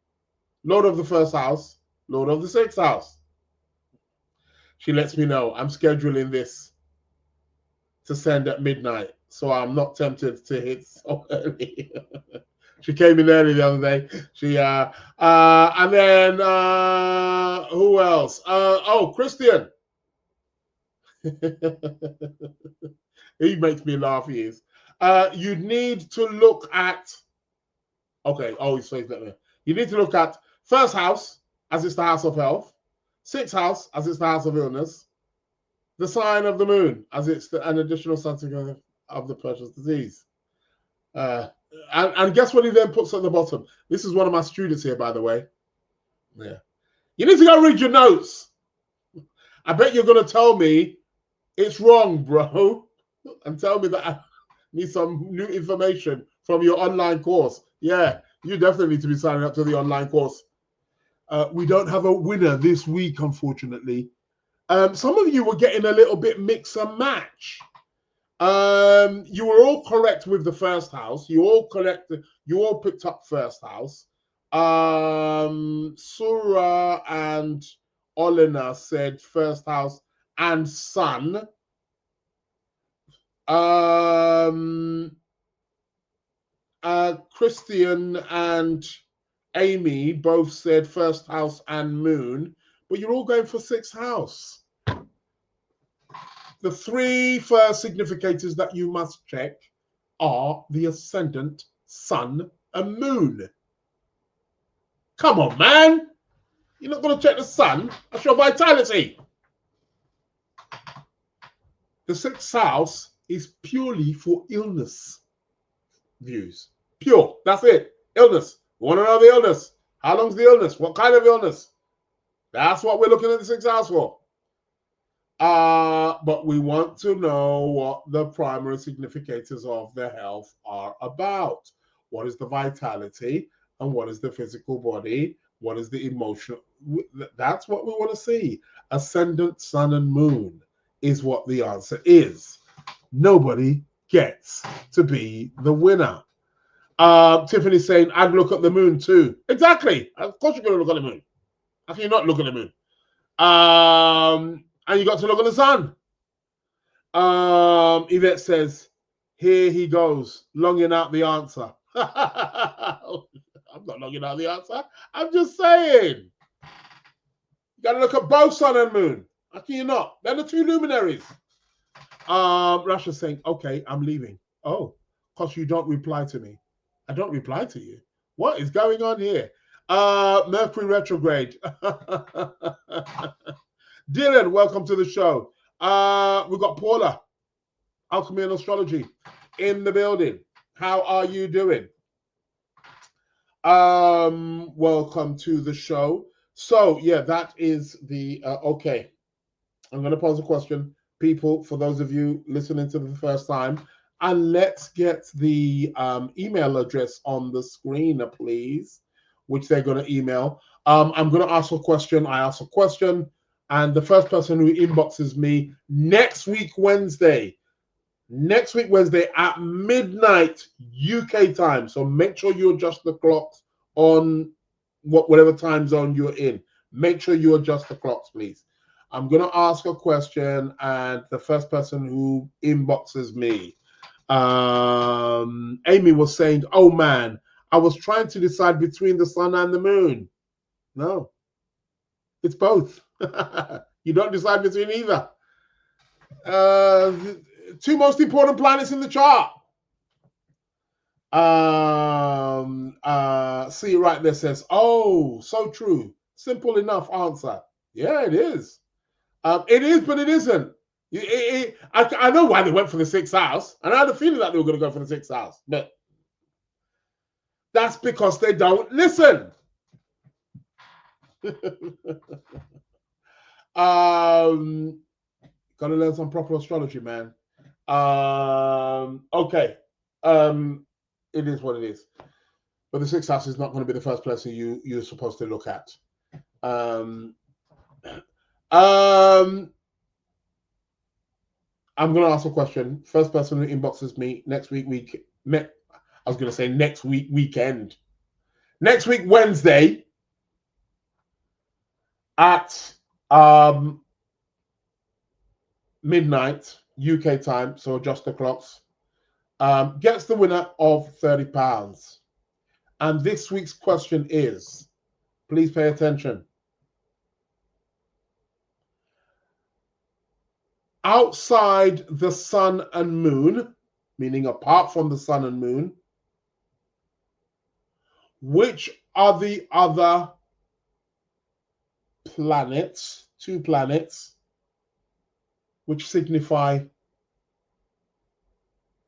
Lord of the 1st house, Lord of the 6th house. She lets me know I'm scheduling this to send at midnight, so I'm not tempted to hit so early. She came in early the other day. And then who else? Christian. He makes me laugh. He is. You need to look at. Okay. Oh, he's saying that. You need to look at First house, as it's the house of health. Sixth house, as it's the house of illness. The sign of the moon, as it's an additional sign of the precious disease. And guess what he then puts at the bottom? This is one of my students here, by the way. Yeah. You need to go read your notes. I bet you're going to tell me it's wrong, bro. And tell me that I need some new information from your online course. Yeah, you definitely need to be signing up to the online course. We don't have a winner this week, unfortunately. Some of you were getting a little bit mix and match. You were all correct with the first house. You all picked up first house. Surah and Olena said first house and sun. Christian and Amy both said first house and moon, but you're all going for sixth house. The three first significators that you must check are the ascendant, sun, and moon. Come on, man. You're not going to check the sun? That's your vitality. The sixth house is purely for illness views. Pure. That's it. Illness. We want to know the illness. How long's the illness? What kind of illness? That's what we're looking at the sixth house for. But we want to know what the primary significators of the health are about. What is the vitality and what is the physical body? What is the emotional? That's what we want to see. Ascendant, sun, and moon is what the answer is. Nobody gets to be the winner. Tiffany's saying, I'd look at the moon too. Exactly. Of course you're going to look at the moon. How can you not look at the moon? And you got to look at the sun. Yvette says, here he goes, longing out the answer. I'm not longing out the answer. I'm just saying. You got to look at both sun and moon. How can you not? They're the two luminaries. Russia's saying, okay, I'm leaving. Oh, because you don't reply to me. I don't reply to you. What is going on here? Mercury retrograde. Dylan, welcome to the show. We've got Paula, Alchemy and Astrology, in the building. How are you doing? Welcome to the show. So, yeah, that is the, okay. I'm going to pose a question. People, for those of you listening to the first time, and let's get the email address on the screen, please, which they're going to email. I'm going to ask a question. I ask a question. And the first person who inboxes me next week, Wednesday at midnight UK time. So make sure you adjust the clocks on whatever time zone you're in. Make sure you adjust the clocks, please. I'm going to ask a question, and the first person who inboxes me, Amy was saying, oh man, I was trying to decide between the sun and the moon. No, it's both. You don't decide between either. Two most important planets in the chart. See right there says, oh, so true. Simple enough answer. Yeah, it is. It is, but it isn't. I know why they went for the sixth house, and I had a feeling that they were going to go for the sixth house, but that's because they don't listen. Gotta learn some proper astrology, man. Okay. It is what it is. But the sixth house is not going to be the first place you're supposed to look at. I'm going to ask a question. First person who inboxes me next week, weekend. Next week, Wednesday at midnight UK time, so adjust the clocks, gets the winner of £30. And this week's question is, please pay attention. Outside the sun and moon, meaning apart from the sun and moon, which are the other planets, two planets, which signify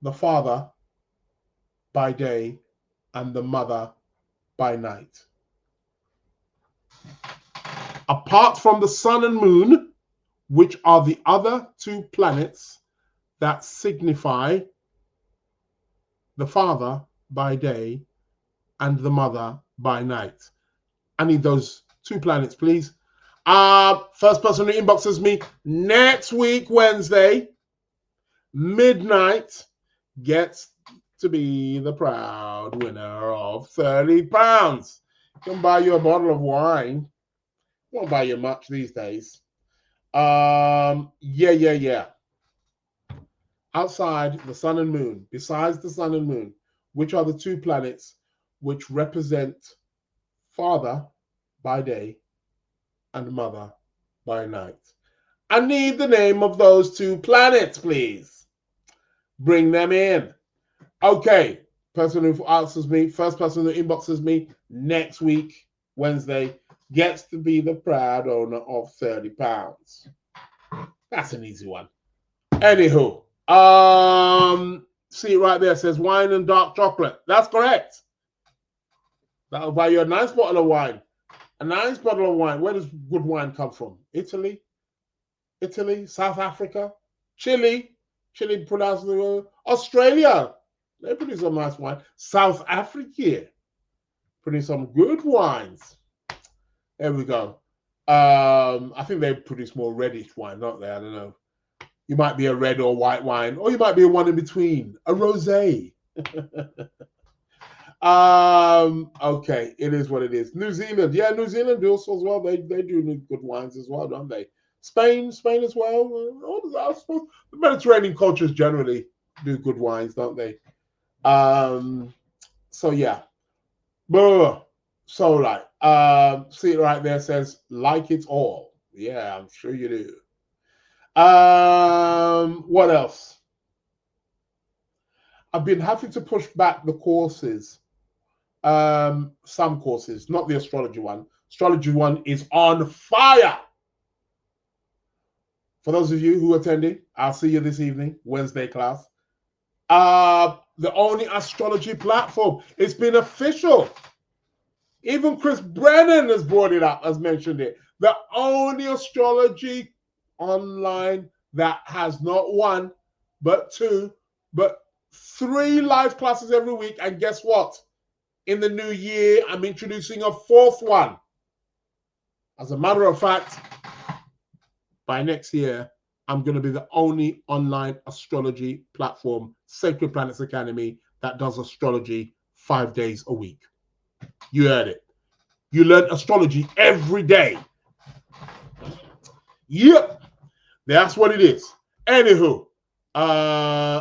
the father by day and the mother by night. Apart from the sun and moon, which are the other two planets that signify the father by day and the mother by night. I need those two planets, please. First person who inboxes me next week, Wednesday, midnight, gets to be the proud winner of £30. You can buy you a bottle of wine. Won't buy you much these days. Yeah. Outside the sun and moon, besides the sun and moon, which are the two planets which represent father by day and mother by night. I need the name of those two planets, please. Bring them in. Okay, person who answers me, first person who inboxes me next week, Wednesday, gets to be the proud owner of £30. That's an easy one. Anywho, see right there, it says wine and dark chocolate. That's correct. That'll buy you a nice bottle of wine. A nice bottle of wine. Where does good wine come from? Italy, South Africa, Chile pronounced the word. Australia, they produce some nice wine. South Africa produce some good wines. There we go. I think they produce more reddish wine, don't they? I don't know. You might be a red or white wine, or you might be a one in between, a rosé. Okay, it is what it is. New Zealand, yeah, New Zealand also as well. They do good wines as well, don't they? Spain as well. I suppose the Mediterranean cultures generally do good wines, don't they? So yeah. So like, see it right there, says like it all. Yeah, I'm sure you do. What else? I've been having to push back the courses. Some courses, not the astrology one. Astrology one is on fire. For those of you who are attending, I'll see you this evening, Wednesday class. The only astrology platform. It's been official. Even Chris Brennan has brought it up, has mentioned it. The only astrology online that has not one, but two, but 3 live classes every week. And guess what? In the new year, I'm introducing a 4th one. As a matter of fact, by next year, I'm going to be the only online astrology platform, Sacred Planets Academy, that does astrology 5 days a week. You heard it. You learn astrology every day. Yep. That's what it is. Anywho,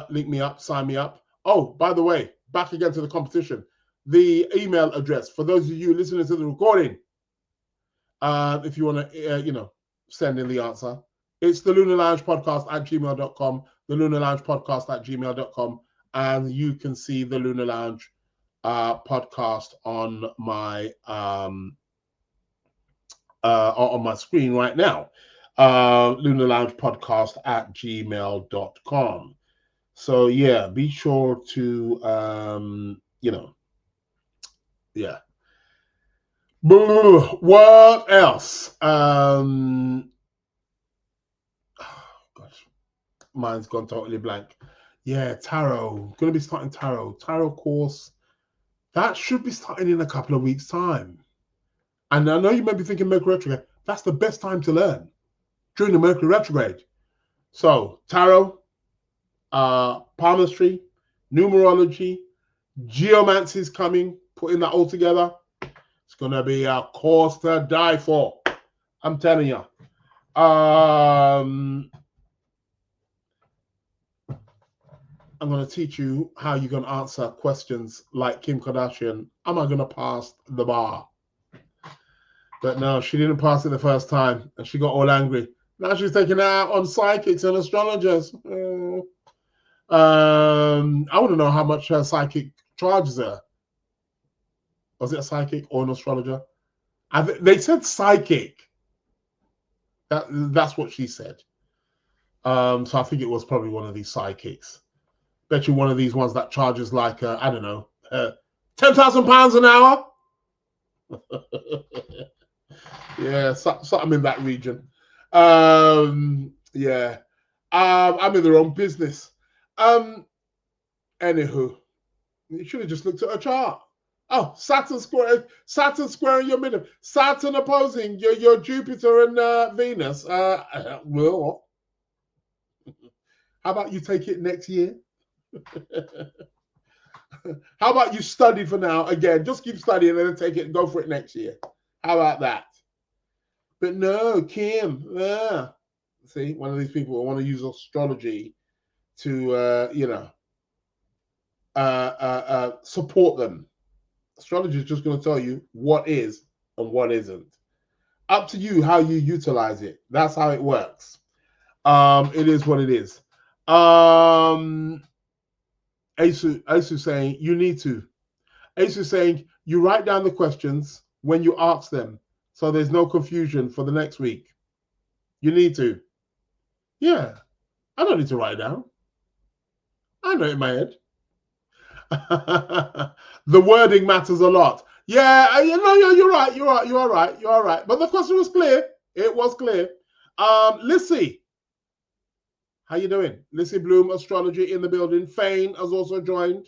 link me up, sign me up. Oh, by the way, back again to the competition. The email address, for those of you listening to the recording, if you want to, send in the answer, it's the Lunar Lounge Podcast at gmail.com, the Lunar Lounge Podcast at gmail.com, and you can see the Lunar Lounge podcast on my screen right now. Lunar Lounge Podcast at gmail.com. So yeah, be sure to yeah. What else? Gosh, mine's gone totally blank. Yeah, tarot. Gonna be starting tarot course. That should be starting in a couple of weeks' time. And I know you may be thinking Mercury retrograde. That's the best time to learn during the Mercury retrograde. So tarot, palmistry, numerology, geomancy is coming. Putting that all together, it's gonna be a course to die for. I'm telling you. I'm gonna teach you how you're gonna answer questions like Kim Kardashian. Am I gonna pass the bar? But no, she didn't pass it the first time, and she got all angry. Now she's taking it out on psychics and astrologers. I want to know how much her psychic charges her. Was it a psychic or an astrologer? They said psychic. That's what she said. So I think it was probably one of these psychics. Bet you one of these ones that charges like I don't know, £10,000 an hour. Yeah, something in that region. Yeah, I'm in the wrong business. Anywho, you should have just looked at a chart. Oh, Saturn squaring your midheaven. Saturn opposing your Jupiter and Venus. Well, how about you take it next year? How about you study for now? Again, just keep studying and then take it and go for it next year. How about that? But no, Kim. See, one of these people who want to use astrology to, support them. Astrology is just going to tell you what is and what isn't. Up to you how you utilize it. That's how it works. It is what it is. Asu saying you need to. Asu saying you write down the questions when you ask them, so there's no confusion for the next week. You need to. Yeah, I don't need to write it down. I know it in my head. The wording matters a lot. Yeah, you're right. You are right. But the question was clear. It was clear. Lissy, how you doing? Lissy Bloom, Astrology in the building. Fane has also joined.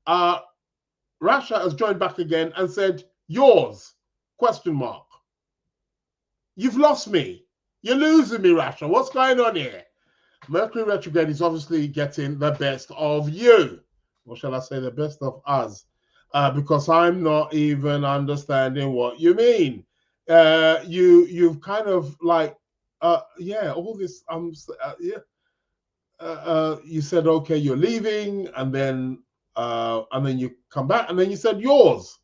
Rasha has joined back again and said, yours, ? You've lost me. You're losing me, Rasha. What's going on here? Mercury retrograde is obviously getting the best of you. Or shall I say the best of us? Because I'm not even understanding what you mean. You've kind of like, all this, you said, okay, you're leaving, and then you come back, and then you said yours.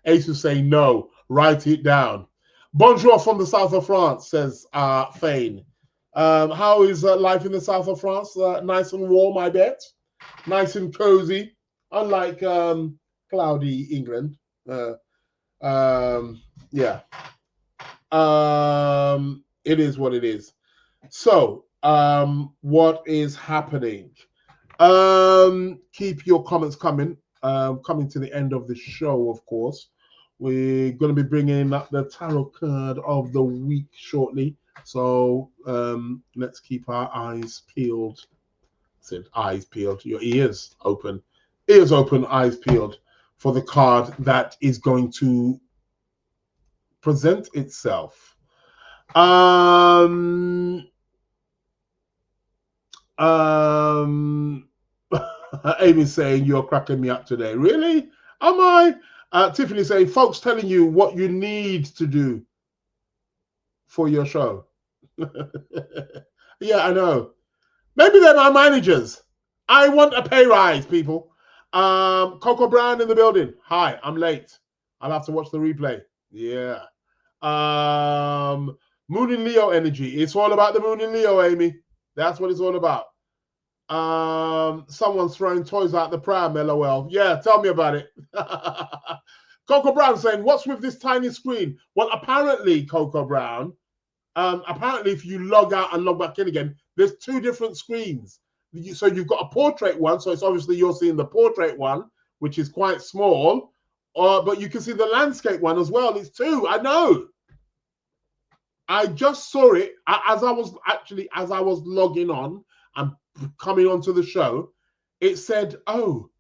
Ace is saying no, write it down. Bonjour from the south of France, says Fane. How is life in the south of France? Nice and warm, I bet. Nice and cozy, unlike cloudy England. Yeah. It is what it is. So, what is happening? Keep your comments coming. Coming to the end of the show, of course. We're going to be bringing up the tarot card of the week shortly. So let's keep our eyes peeled. I said eyes peeled. Your ears open. Ears open, eyes peeled for the card that is going to present itself. Amy's saying you're cracking me up today. Really? Am I? Tiffany saying folks telling you what you need to do for your show. Yeah, I know. Maybe they're my managers. I want a pay rise, people. Coco Brown in the building. Hi, I'm late. I'll have to watch the replay. Yeah. Moon in Leo energy. It's all about the Moon in Leo, Amy. That's what it's all about. Someone's throwing toys out the pram, LOL. Yeah, tell me about it. Coco Brown saying, what's with this tiny screen? Well, apparently, Coco Brown, apparently if you log out and log back in again, there's two different screens. So you've got a portrait one, so it's obviously you're seeing the portrait one, which is quite small, but you can see the landscape one as well. It's two, I know. I just saw it as I was logging on and coming onto the show. It said, oh,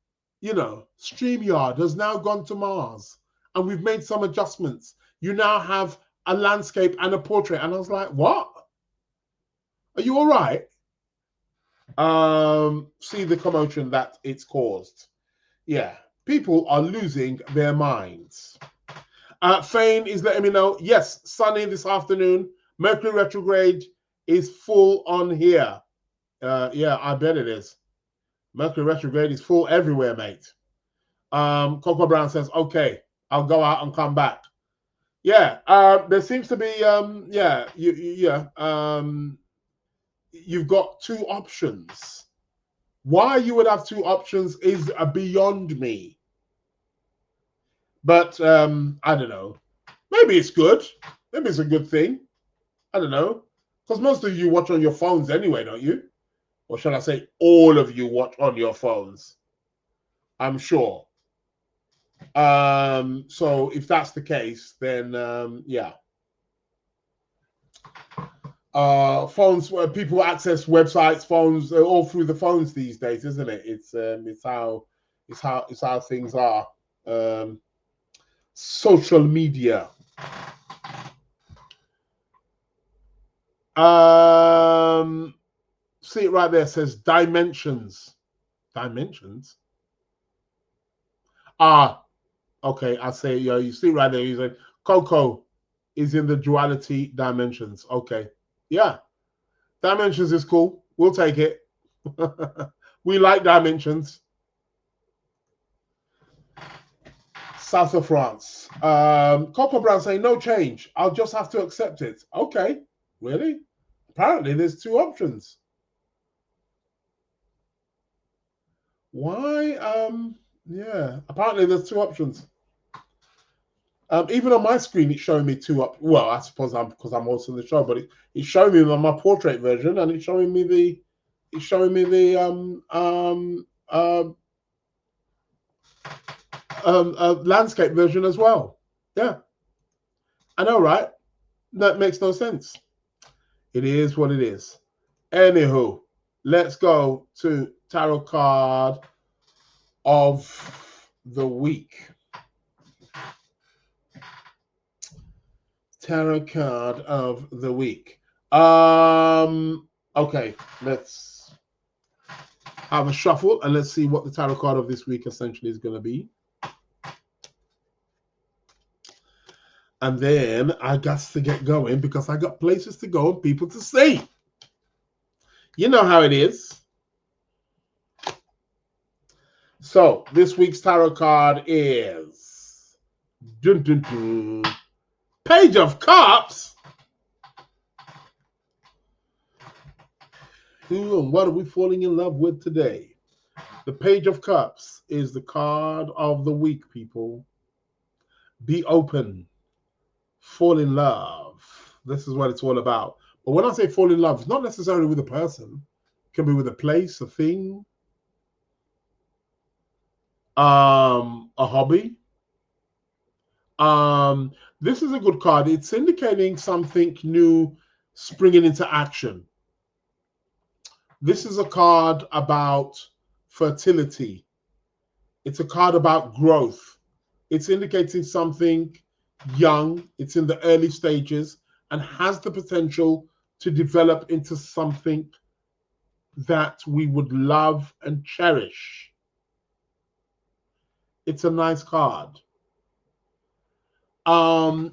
StreamYard has now gone to Mars and we've made some adjustments. You now have a landscape and a portrait. And I was like, what? Are you all right? See the commotion that it's caused. Yeah, people are losing their minds. Fane is letting me know, yes, sunny this afternoon. Mercury retrograde is full on here. Yeah, I bet it is. Mercury retrograde is full everywhere, mate. Coco Brown says, okay, I'll go out and come back. Yeah, there seems to be, you've got two options. Why you would have two options is beyond me. But I don't know. Maybe it's good. Maybe it's a good thing. I don't know. Because most of you watch on your phones anyway, don't you? Or shall I say all of you watch on your phones? I'm sure. So if that's the case, then yeah. Phones, people access websites, phones, all through the phones these days, isn't it? It's how things are. Social media. See it right there. It says dimensions. Dimensions. Okay. I say, you see right there. You said Coco is in the duality dimensions. Okay. Yeah. Dimensions is cool. We'll take it. We like dimensions. South of France. Coco Brown saying no change. I'll just have to accept it. Okay. Really? Apparently there's two options. Why? Yeah. Apparently there's two options. Even on my screen, it's showing me two up. Well, I suppose because I'm hosting the show, but it's showing me on my portrait version, and it's showing me the landscape version as well. Yeah, I know, right? That makes no sense. It is what it is. Anywho, let's go to tarot card of the week. Tarot card of the week. Okay, let's have a shuffle and let's see what the tarot card of this week essentially is going to be. And then I got to get going because I got places to go and people to see. You know how it is. So this week's tarot card is dun, dun, dun, Page of Cups. Who and what are we falling in love with today? The Page of Cups is the card of the week, people. Be open. Fall in love. This is what it's all about. But when I say fall in love, it's not necessarily with a person. It can be with a place, a thing, a hobby. This is a good card. It's indicating something new springing into action. This is a card about fertility. It's a card about growth. It's indicating something young. It's in the early stages and has the potential to develop into something that we would love and cherish. It's a nice card.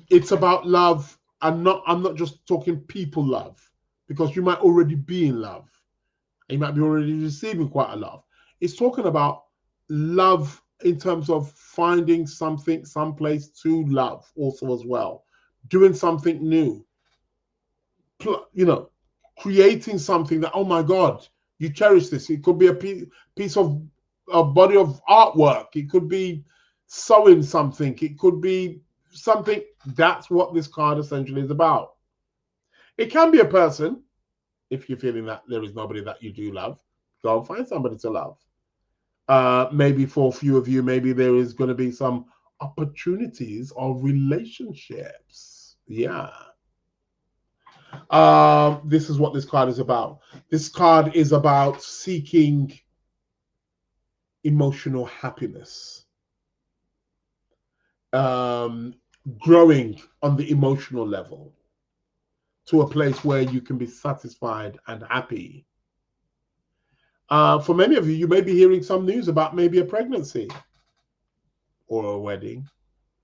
It's about love. I'm not just talking people love, because you might already be in love. You might be already receiving quite a lot. It's talking about love in terms of finding something, someplace to love also as well. Doing something new. Creating something that, oh my God, you cherish this. It could be a piece of a body of artwork. It could be sewing something. It could be something. That's what this card essentially is about. It can be a person. If you're feeling that there is nobody that you do love, go and find somebody to love. Maybe for a few of you, maybe there is going to be some opportunities of relationships. Yeah. This is what this card is about. This card is about seeking emotional happiness. Growing on the emotional level to a place where you can be satisfied and happy. For many of you, you may be hearing some news about maybe a pregnancy or a wedding,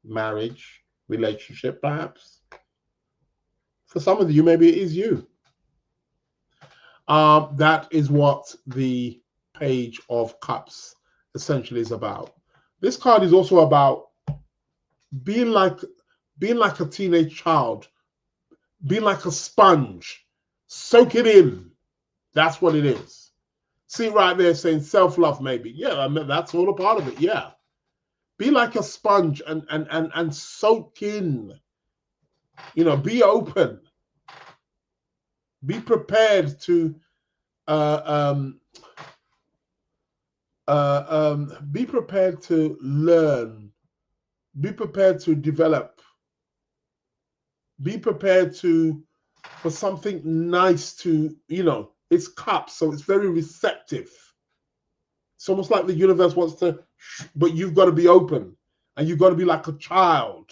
marriage, relationship, perhaps. For some of you, maybe it is you. That is what the Page of Cups essentially is about. This card is also about being like a teenage child, being like a sponge, soak it in. That's what it is. See right there saying self-love, maybe. Yeah, I mean, that's all a part of it. Yeah. Be like a sponge and soak in You know, be open. Be prepared to be prepared to learn. Be prepared to develop. Be prepared for something nice to, you know, it's cups, so it's very receptive. It's almost like the universe wants to, but you've got to be open and you've got to be like a child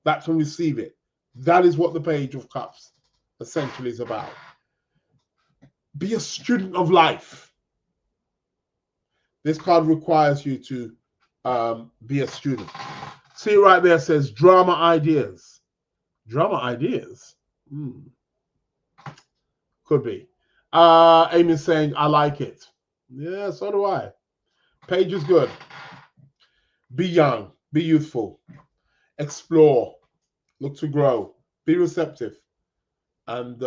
that can receive it. That is what the Page of Cups essentially is about. Be a student of life. This card requires you to be a student. See right there, says drama ideas. Drama ideas? Could be. Amy's saying, I like it. Yeah, so do I. Page is good. Be young. Be youthful. Explore. Look to grow. Be receptive. And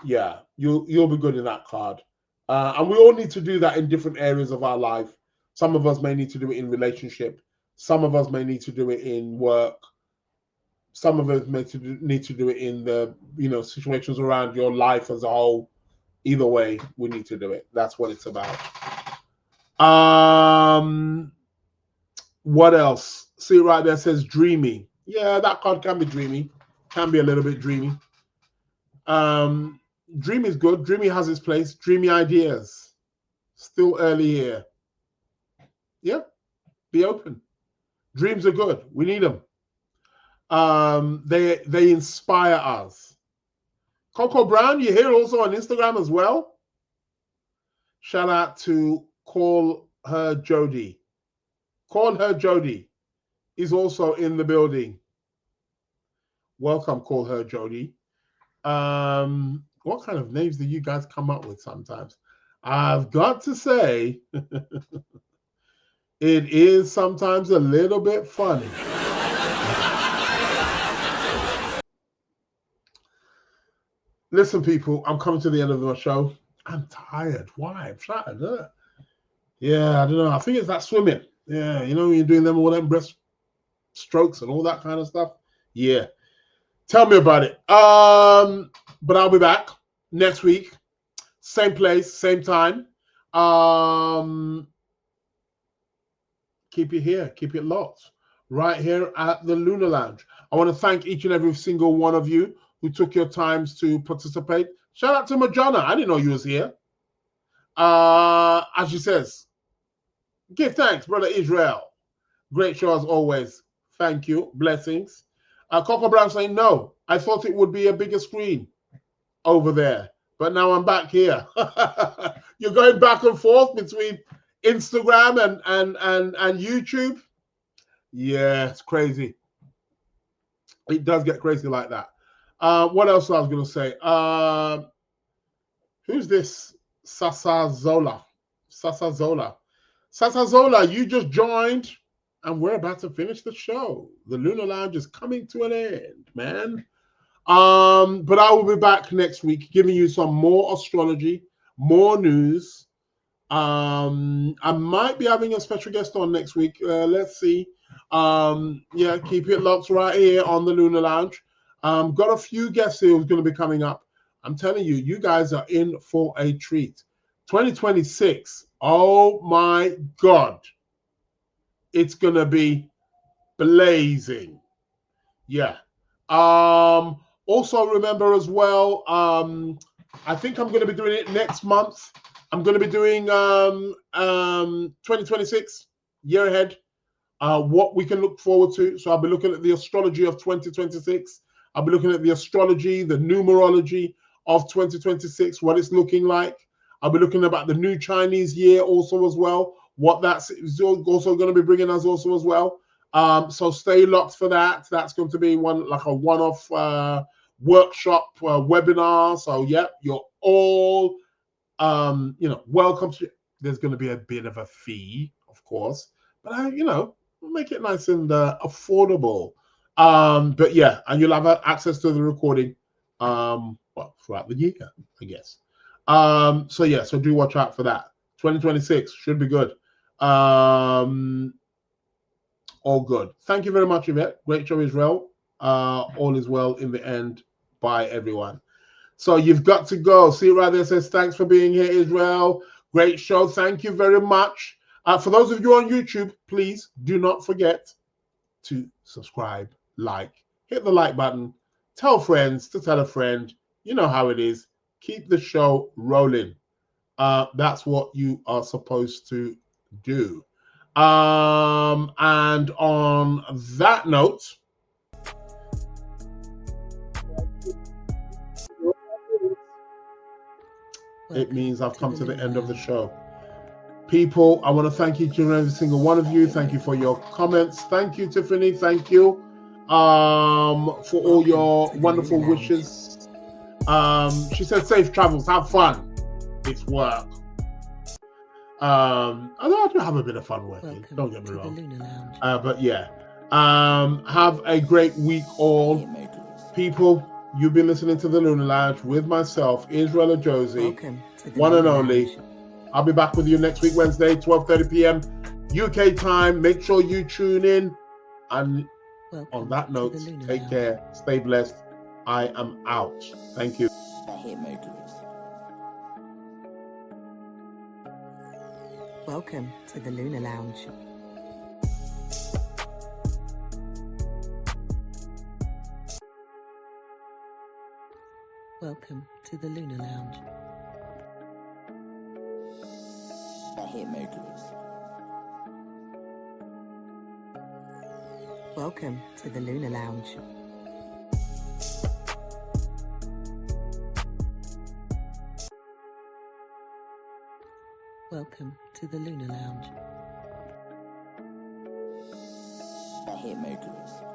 yeah, you'll be good in that card. And we all need to do that in different areas of our life. Some of us may need to do it in relationship. Some of us may need to do it in work. Some of us may need to do it in the, you know, situations around your life as a whole. Either way, we need to do it. That's what it's about. What else? See right there, says dreamy. Yeah, that card can be dreamy. Can be a little bit dreamy. Dream is good. Dreamy has its place. Dreamy ideas. Still early here. Yeah, be open. Dreams are good. We need them. They inspire us. Coco Brown, you're here also on Instagram as well. Shout out to Call Her Jody. Call Her Jody is also in the building. Welcome, Call Her Jody. What kind of names do you guys come up with sometimes? I've got to say, it is sometimes a little bit funny. Listen, people, I'm coming to the end of my show. I'm tired. Why? I'm tired. Yeah, I don't know. I think it's that swimming. Yeah, you know, when you're doing them all them breast strokes and all that kind of stuff. Yeah. Tell me about it. But I'll be back next week. Same place, same time. Keep it here. Keep it locked. Right here at the Lunar Lounge. I want to thank each and every single one of you who took your times to participate. Shout out to Majana. I didn't know you was here. As she says, give thanks, Brother Israel. Great show as always. Thank you. Blessings. Coco Brown saying, no, I thought it would be a bigger screen over there. But now I'm back here. You're going back and forth between Instagram and YouTube. Yeah, it's crazy. It does get crazy like that. What else I was going to say? Who's this? Sasazola. Sasazola, you just joined, and we're about to finish the show. The Lunar Lounge is coming to an end, man. But I will be back next week giving you some more astrology, more news. I might be having a special guest on next week. Let's see. Yeah, keep it locked right here on the Lunar Lounge. Got a few guests here who's going to be coming up. I'm telling you, you guys are in for a treat. 2026. Oh my God. It's going to be blazing. Yeah. Also remember as well, I think I'm going to be doing it next month. I'm going to be doing 2026, year ahead, what we can look forward to. So I'll be looking at the astrology of 2026. I'll be looking at the astrology, the numerology of 2026, what it's looking like. I'll be looking about the new Chinese year also as well, what that's also going to be bringing us also as well. So stay locked for that. That's going to be a one-off workshop webinar. So yeah, you're all welcome to. There's going to be a bit of a fee, of course, but we'll make it nice and affordable. But yeah, and you'll have access to the recording throughout the year, I guess. So yeah, so do watch out for that. 2026 should be good. All good. Thank you very much, Yvette. Great show, Israel. all is well in the end. Bye, everyone. So you've got to go. See right there, says, thanks for being here, Israel. Great show. Thank you very much. For those of you on YouTube, please do not forget to subscribe, like, hit the like button, tell friends to tell a friend. You know how it is. Keep the show rolling. That's what you are supposed to do. And on that note, it means I've come to the end of the show. People, I want to thank each and every single one of you. Thank you for your comments. Thank you, Tiffany. Thank you for all your wonderful wishes. She said, safe travels. Have fun. It's work. I do have a bit of fun working. Don't get me wrong. But yeah. Have a great week, all. People, you've been listening to the Lunar Lounge with myself, Israel Josie, one and only. I'll be back with you next week, Wednesday, 12:30 p.m. UK time. Make sure you tune in. And on that note, take care. Stay blessed. I am out. Thank you. Welcome to the Lunar Lounge. Welcome to the Lunar Lounge. Welcome to the Lunar Lounge. Welcome to the Lunar Lounge. The Hitmakers.